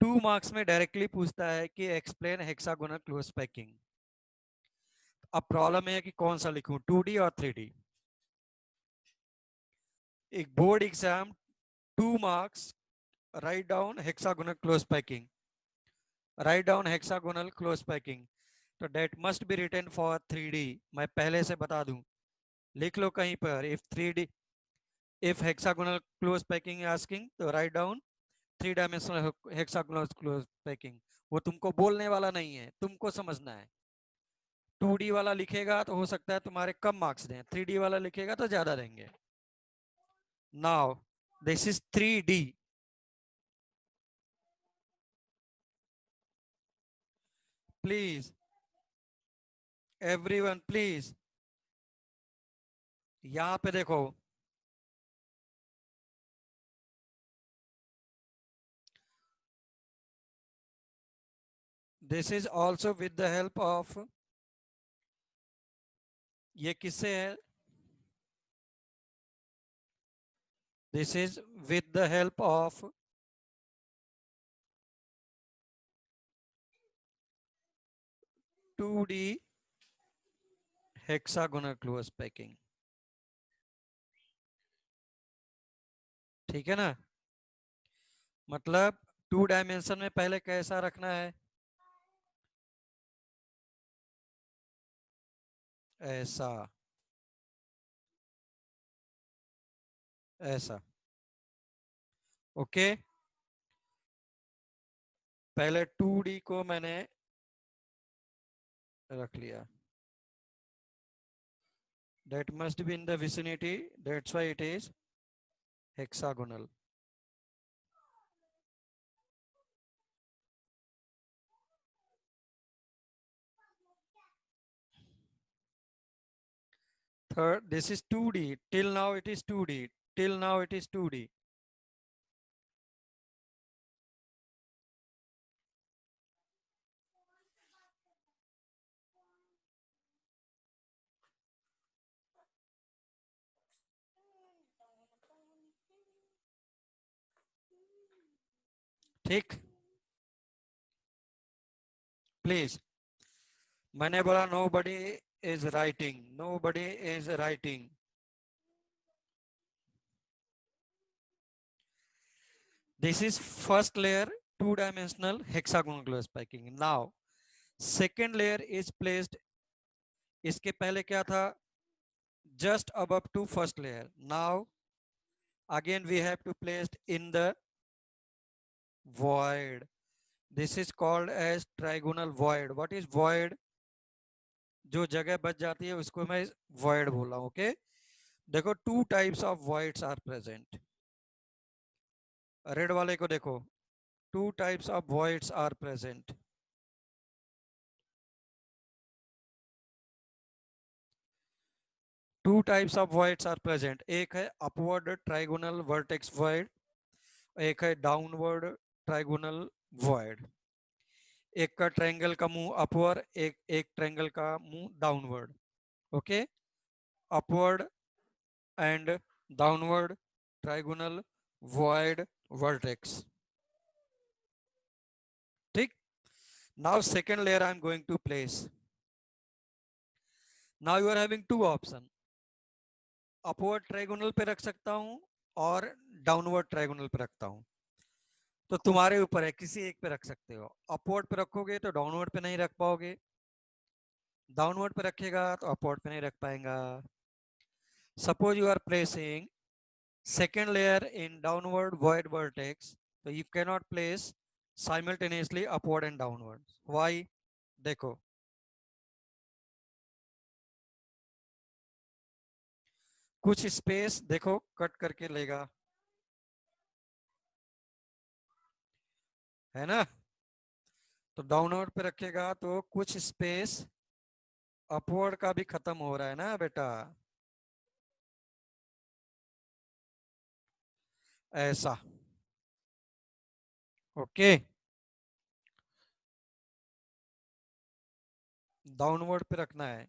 [SPEAKER 1] 2 मार्क्स में डायरेक्टली पूछता है कि एक्सप्लेन हेक्सागोनल क्लोज पैकिंग। अब प्रॉब्लम है कि कौन सा लिखूं, 2D और 3D। एक board exam 2 marks, write down hexagonal close packing, write down hexagonal close packing. तो that must be written for 3D। मैं पहले से बता दूं, लिख लो कहीं पर, if 3D, if hexagonal close packing asking तो write down 3 dimensional hexagonal close packing. वो तुमको बोलने वाला नहीं है, तुमको समझना है। 2D वाला लिखेगा तो हो सकता है तुम्हारे कम मार्क्स दें, 3D वाला लिखेगा तो ज्यादा देंगे। Now this is 3D। Please everyone please, यहां पे देखो, this is also with the help of, ये किससे है, this is with the help of 2D hexagonal close packing. ठीक है ना, मतलब 2 डायमेंशन में पहले कैसा रखना है, ऐसा, ऐसा। ओके, पहले 2D को मैंने रख लिया, that must be in the vicinity, that's why it is hexagonal। Third, this is 2D, till now it is 2D, till now it is 2D। ठीक, प्लीज, मैंने बोला nobody is writing, nobody is writing. This is first layer, 2 dimensional hexagonal glass packing। now second layer is placed, इसके पहले क्या था, just above to first layer। now again we have to place in the void, this is called as trigonal void। what is void, जो जगह बच जाती है उसको मैं void बोल रहा हूं। ओके, देखो 2 types of voids are present, red वाले को देखो, 2 types of voids are present। 2 types of voids are present, एक है upward trigonal vertex void, एक है डाउनवर्ड ट्राइगोनल void। एक का ट्रायंगल का मुंह अपवर्ड, एक एक ट्रायंगल का मुंह downward. Okay, upward and downward trigonal void vertex। ठीक, now second layer I am going to place। now you are having 2 options, upward trigonal पे रख सकता हूं और डाउनवर्ड ट्रायगोनल पे रखता हूं। तो तुम्हारे ऊपर है, किसी एक पे रख सकते हो। अपवर्ड पे रखोगे तो डाउनवर्ड पे नहीं रख पाओगे, डाउनवर्ड पे रखेगा तो अपवर्ड पे नहीं रख पाएगा। Suppose you are placing second layer in downward void vertex, so you cannot place simultaneously upward and downward. Why? देखो, कुछ स्पेस देखो कट करके लेगा, है ना। तो डाउनवर्ड पे रखेगा तो कुछ स्पेस अपवर्ड का भी खत्म हो रहा है ना बेटा, ऐसा। ओके, डाउनवर्ड पे रखना है,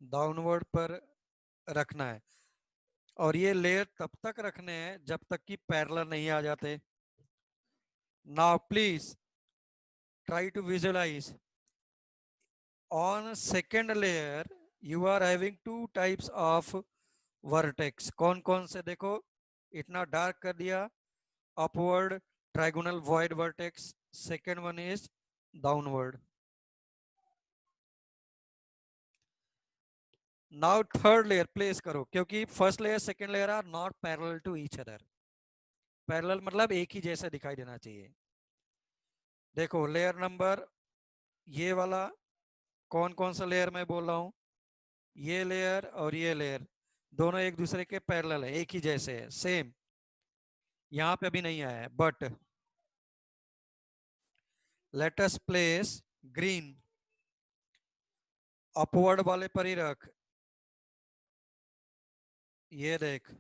[SPEAKER 1] डाउनवर्ड पर रखना है। और ये लेयर तब तक रखने हैं जब तक कि पैरेलल नहीं आ जाते। Now please try to visualise on second layer you are having two types of vertex। कौन कौन से देखो, इतना डार्क कर दिया, upward trigonal void vertex, second one is downward। now third layer place करो, क्योंकि first layer second layer are not parallel to each other। parallel मतलब एक ही जैसा दिखाई देना चाहिए। देखो लेयर नंबर, ये वाला कौन कौन सा लेयर मैं बोल रहा हूँ, ये लेयर और ये लेयर दोनों एक दूसरे के पैरेलल है, एक ही जैसे है, सेम। यहां पे अभी नहीं आया है, but let us place green, upward वाले पर ही रख। ये देख,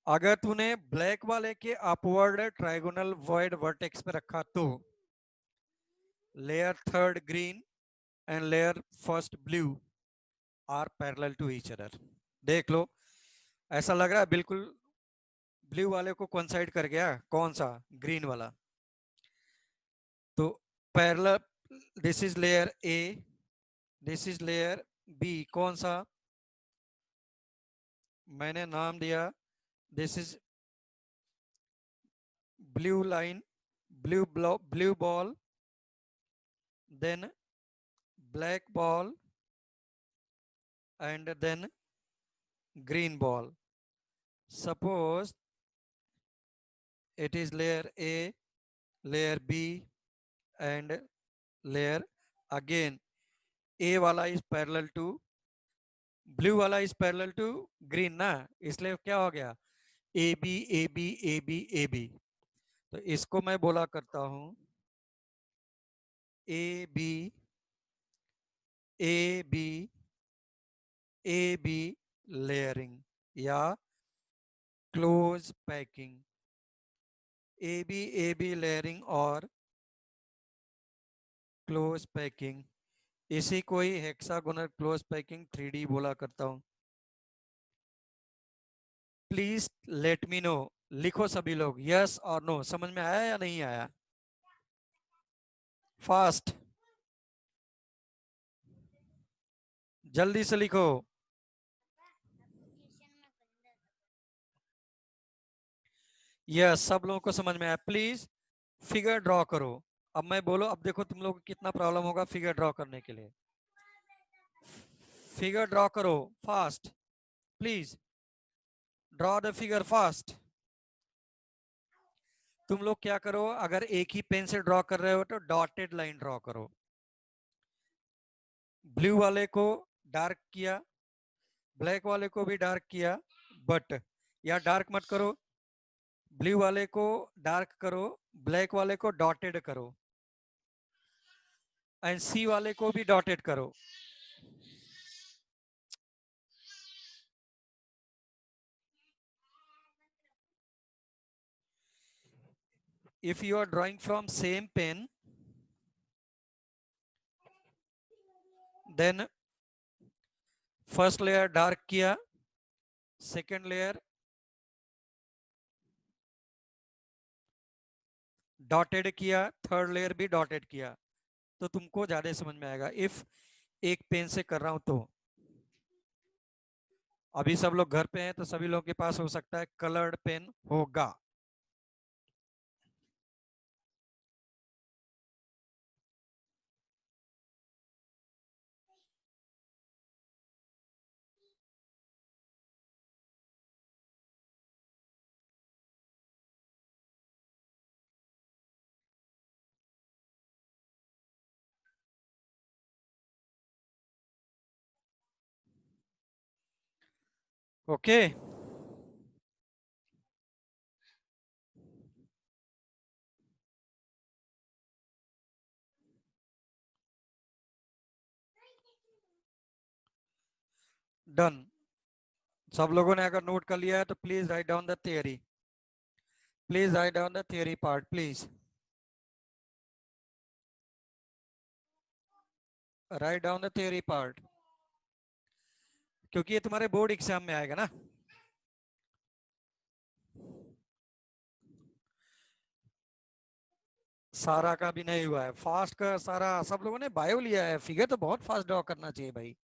[SPEAKER 1] अगर तूने ब्लैक वाले के अपवर्ड ट्रायगोनल वॉइड वर्टेक्स पे रखा तो layer third green and layer first blue are parallel to each other. देख लो, ऐसा लग रहा है बिल्कुल ब्लू वाले को कोइंसाइड कर गया, कौन सा, ग्रीन वाला। तो parallel, this is layer A, this is layer B, कौन सा मैंने नाम दिया, this is blue line, blue ball, then black ball, and then green ball। Suppose it is layer A, layer B, and layer, again A वाला is parallel to blue वाला is parallel to green ना, इसलिए क्या हो गया, A B A B A B A B. तो इसको मैं बोला करता हूं A B A B A B layering या close packing. A B layering और क्लोज पैकिंग, इसी को ही हेक्सागोनल क्लोज पैकिंग 3D बोला करता हूं। प्लीज लेट मी नो, लिखो सभी लोग यस और नो, समझ में आया या नहीं आया, फास्ट, जल्दी से लिखो। यस, सब लोगों को समझ में आया। प्लीज फिगर ड्रॉ करो। अब मैं बोलो, अब देखो तुम लोग को कितना प्रॉब्लम होगा फिगर ड्रॉ करने के लिए। फिगर ड्रॉ करो fast, please draw the figure fast. तुम लोग क्या करो, अगर एक ही पेन से ड्रॉ कर रहे हो तो डॉटेड लाइन ड्रॉ करो। ब्लू वाले को डार्क किया, ब्लैक वाले को भी डार्क किया, बट या डार्क मत करो, ब्लू वाले को डार्क करो, ब्लैक वाले को डॉटेड करो, एंड सी वाले को भी डॉटेड करो। If you are drawing from same pen, then first layer dark किया, सेकेंड लेयर डॉटेड किया, थर्ड लेयर भी डॉटेड किया, तो तुमको ज्यादा समझ में आएगा। इफ एक पेन से कर रहा हूं तो अभी सब लोग घर पे हैं तो सभी लोगों के पास हो सकता है कलर्ड पेन होगा। Okay, done. सब लोगों ने अगर नोट कर लिया है तो please write down the theory, please write down the theory part please, write down the theory part, क्योंकि ये तुम्हारे बोर्ड एग्जाम में आएगा ना। सारा का भी नहीं हुआ है फास्ट का, सारा सब लोगों ने बायो लिया है, फिगर तो बहुत फास्ट ड्रॉ करना चाहिए भाई।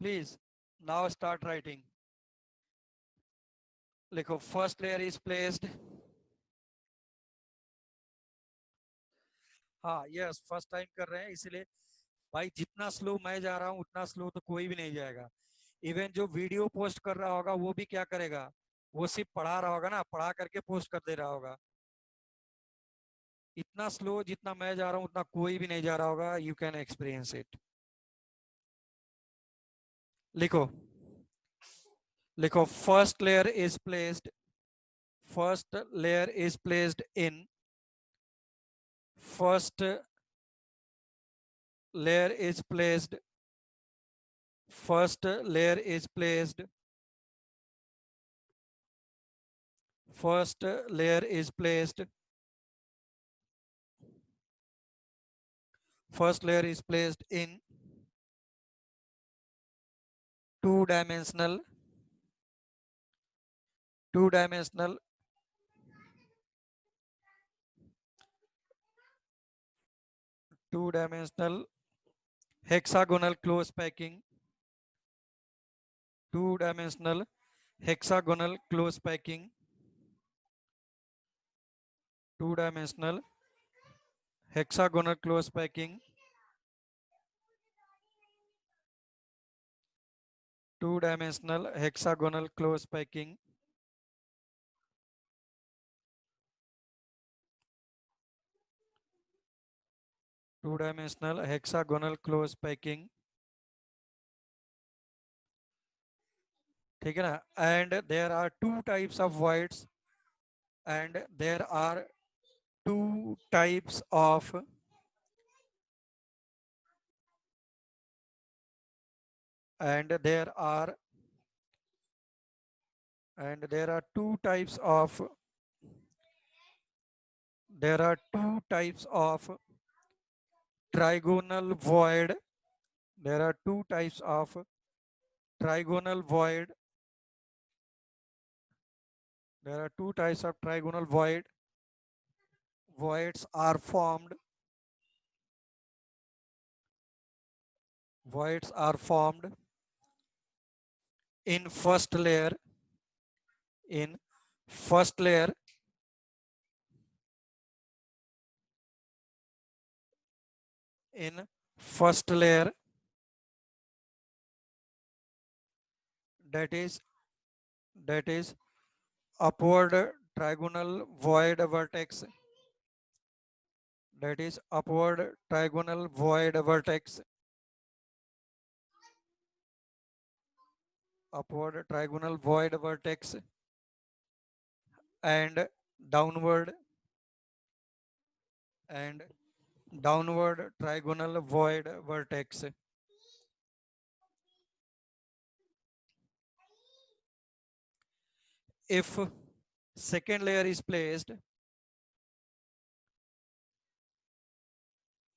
[SPEAKER 1] Please now start writing. लिखो फर्स्ट लेयर इज प्लेस्ड, हाँ यस फर्स्ट टाइम कर रहे हैं इसलिए भाई जितना स्लो मैं जा रहा हूँ उतना स्लो तो कोई भी नहीं जाएगा। इवन जो वीडियो पोस्ट कर रहा होगा वो भी क्या करेगा, वो सिर्फ पढ़ा रहा होगा ना, पढ़ा करके पोस्ट कर दे रहा होगा। इतना स्लो जितना मैं जा रहा हूँ उतना कोई भी नहीं जा रहा होगा, यू कैन एक्सपीरियंस इट। लिखो, लिखो first layer is placed, first layer is placed in, first layer is placed, first layer is placed, first layer is placed, first layer is placed in two dimensional, two dimensional, two dimensional hexagonal close packing, two dimensional hexagonal close packing, two dimensional hexagonal close packing, two dimensional hexagonal close packing, two dimensional hexagonal close packing, ठीक है ना। And there are two types of voids, and there are two types of, and there are, and there are two types of, there are two types of trigonal void, there are two types of trigonal void, there are two types of trigonal void, voids are formed, voids are formed in first layer, in first layer, in first layer, that is, that is upward trigonal void vertex, that is upward trigonal void vertex, upward trigonal void vertex, and downward, and downward trigonal void vertex. If second layer is placed,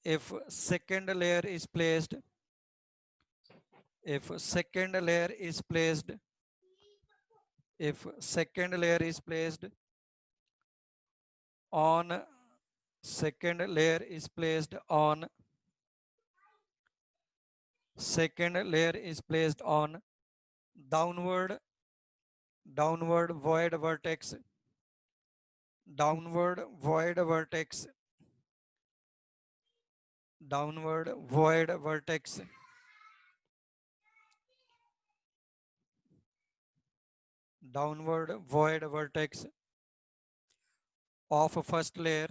[SPEAKER 1] if second layer is placed, if second layer is placed, if second layer is placed on, second layer is placed on, second layer is placed on downward, downward void vertex, downward void vertex, downward void vertex, downward void vertex of first layer,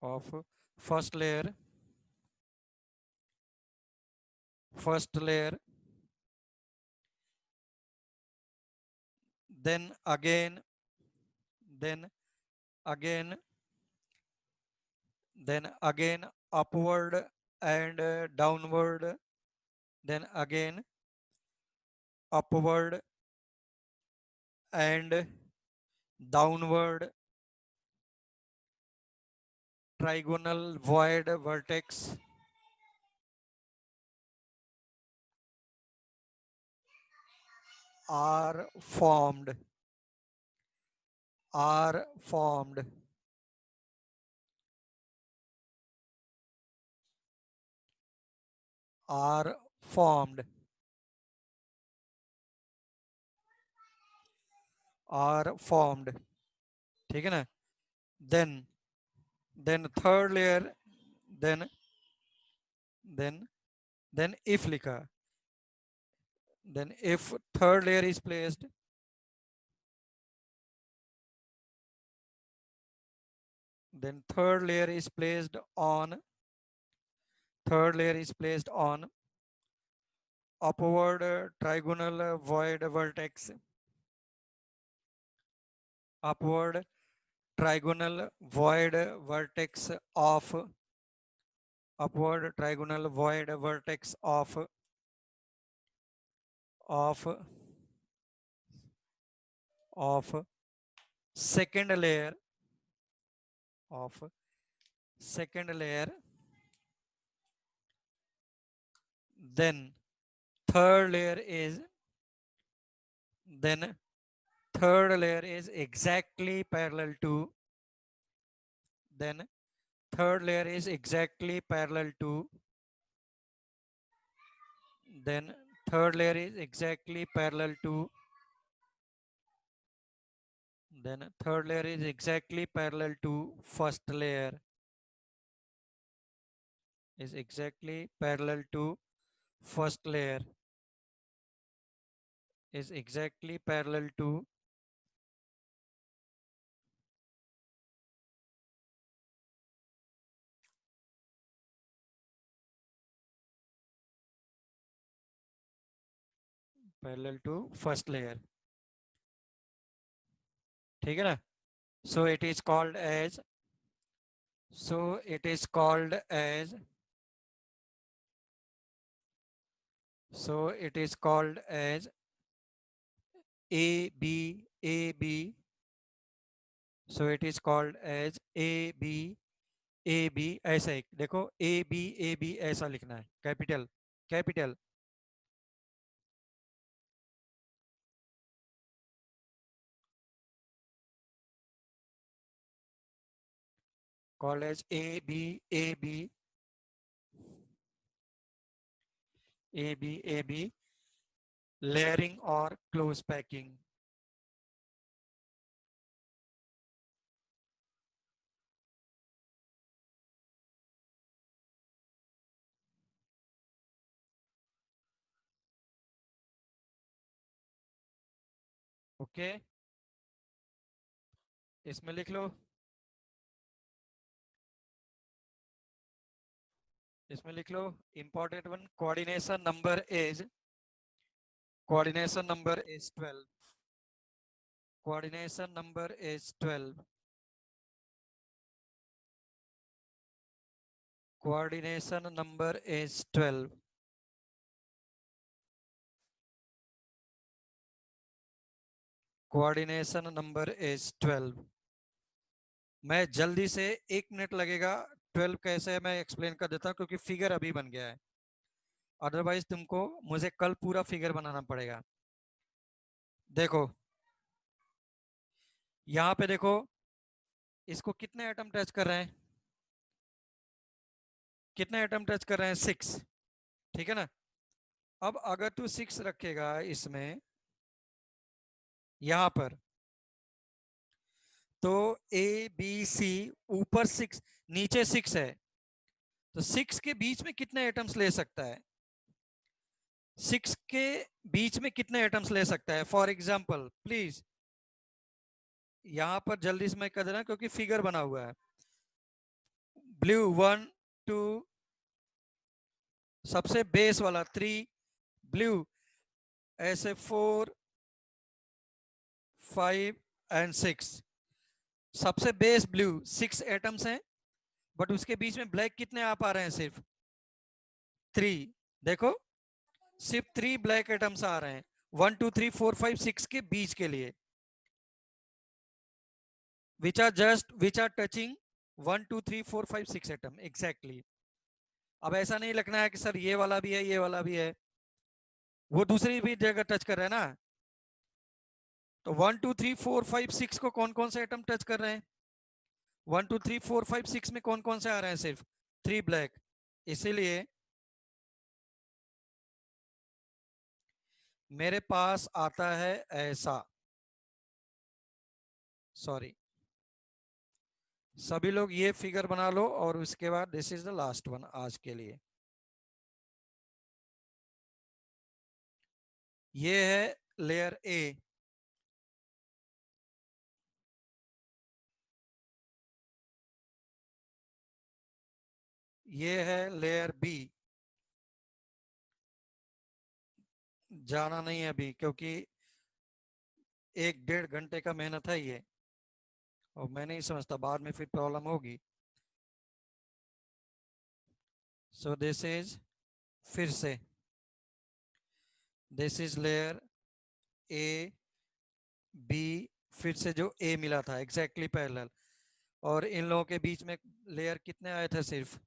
[SPEAKER 1] of first layer, first layer, then again, then again, then again upward and downward, then again upward and downward trigonal void vertex are formed, are formed, are formed, are formed, ठीक है ना? then third layer, then then then if लिखा, then if third layer is placed, then third layer is placed on, third layer is placed on upward trigonal void vertex, upward trigonal void vertex of, upward trigonal void vertex of of second layer, of second layer, then third layer is, then third layer is exactly parallel to, then third layer is exactly parallel to, then third layer is exactly parallel to, then third layer is exactly parallel to first layer, is exactly parallel to first layer, is exactly parallel to parallel to first layer, ठीक है ना? So it is called as, so it is called as, so it is called as A B A B, so it is called as A B A B, ऐसा ही देखो A B ऐसा लिखना है, capital capital, called as A B A B A B A B, layering or close packing. Okay okay? इसमें लिख लो, इसमें लिख लो important one, coordination number is, coordination number is 12, coordination number is 12, coordination number is 12, coordination number is 12. मैं जल्दी से 1 minute लगेगा, 12 कैसे है मैं एक्सप्लेन कर देता हूँ, क्योंकि फिगर अभी बन गया है, अदरवाइज तुमको मुझे कल पूरा फिगर बनाना पड़ेगा। देखो यहाँ पे देखो, इसको कितने एटम टच कर रहे हैं, कितने एटम टच कर रहे हैं, 6, ठीक है ना। अब अगर तू 6 रखेगा इसमें, यहां पर, तो ए बी सी, ऊपर 6, नीचे 6 है, तो 6 के बीच में कितने एटम्स ले सकता है, 6 के बीच में कितने एटम्स ले सकता है। फॉर एग्जाम्पल प्लीज, यहां पर जल्दी से मैं कर दे रहा हूं क्योंकि फिगर बना हुआ है। ब्लू 1 2, सबसे बेस वाला 3, ब्लू ऐसे 4 5 एंड 6, सबसे बेस ब्लू 6 एटम्स हैं, बट उसके बीच में ब्लैक कितने आ पा रहे हैं, सिर्फ 3। देखो सिर्फ 3 ब्लैक एटम्स आ रहे हैं 1 2 3 4 5 6 के बीच के लिए, which are touching 1 2 3 4 5 6 atom exactly. अब ऐसा नहीं लिखना है कि सर ये वाला भी है ये वाला भी है, वो दूसरी भी जगह टच कर रहे हैं ना। तो 1 2 3 4 5 6 को कौन कौन से एटम टच कर रहे हैं, 1 2 3 4 5 6 में कौन कौन से आ रहे हैं, सिर्फ 3 ब्लैक। इसीलिए मेरे पास आता है ऐसा, सॉरी, सभी लोग ये फिगर बना लो, और उसके बाद this is the last one आज के लिए। ये है लेयर ए, ये है लेयर बी। जाना नहीं है अभी, क्योंकि 1 1.5 घंटे का मेहनत है ये, और मैं नहीं समझता बाद में फिर प्रॉब्लम होगी। सो दिस इज, फिर से this is layer A B, फिर से जो ए मिला था एग्जैक्टली पैरेलल, और इन लोगों के बीच में लेयर कितने आए थे, सिर्फ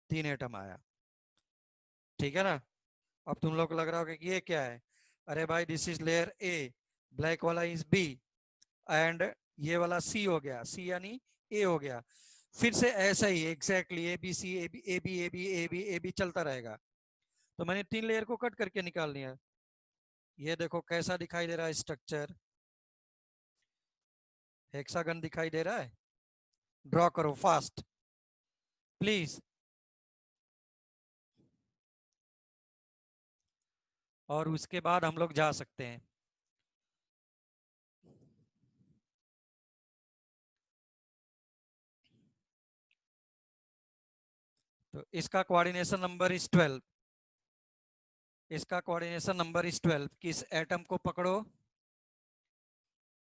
[SPEAKER 1] 3 एटम आया, ठीक है ना। अब तुम लोग को लग रहा होगा कि ये क्या है, अरे भाई this is layer A, black वाला इज बी, एंड ये वाला सी हो गया, सी यानी ए हो गया। फिर से ऐसा ही exactly A B C A B A B A B A B A B चलता रहेगा। तो मैंने 3 लेयर को कट करके निकाल लिया। ये देखो कैसा दिखाई दे रहा है स्ट्रक्चर, हेक्सागन दिखाई दे रहा है, ड्रॉ करो फास्ट प्लीज। और उसके बाद हम लोग जा सकते हैं। तो इसका कोऑर्डिनेशन नंबर इज 12, इसका कोऑर्डिनेशन नंबर इज 12। किस एटम को पकड़ो,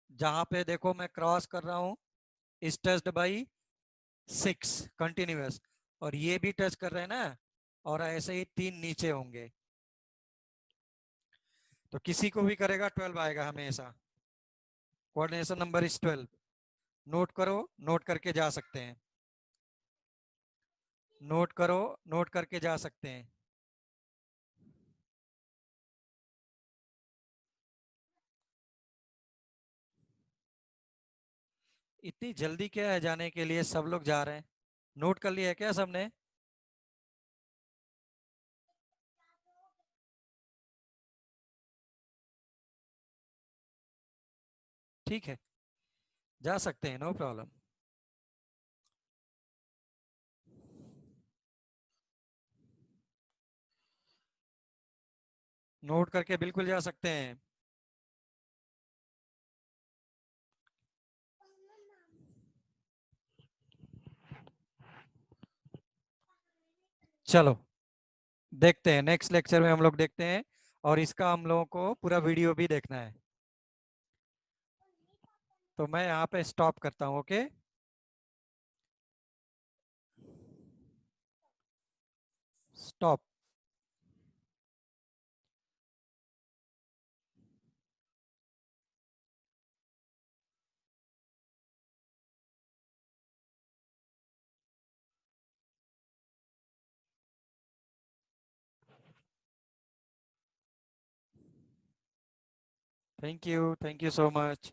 [SPEAKER 1] जहां पे देखो मैं क्रॉस कर रहा हूं, इज टच्ड बाई 6 कंटिन्यूअस, और ये भी टच कर रहे हैं ना, और ऐसे ही 3 नीचे होंगे, तो किसी को भी करेगा 12 आएगा हमेशा। कोऑर्डिनेशन नंबर इज 12, नोट करो, नोट करके जा सकते हैं, नोट करो, नोट करके जा सकते हैं। इतनी जल्दी क्या है जाने के लिए, सब लोग जा रहे हैं, नोट कर लिया है क्या सबने। ठीक है, जा सकते हैं, नो प्रॉब्लम, नोट करके बिल्कुल जा सकते हैं। चलो देखते हैं, नेक्स्ट लेक्चर में हम लोग देखते हैं, और इसका हम लोगों को पूरा वीडियो भी देखना है। तो मैं यहाँ पे स्टॉप करता हूँ, okay. Stop. Thank you. Thank you so much.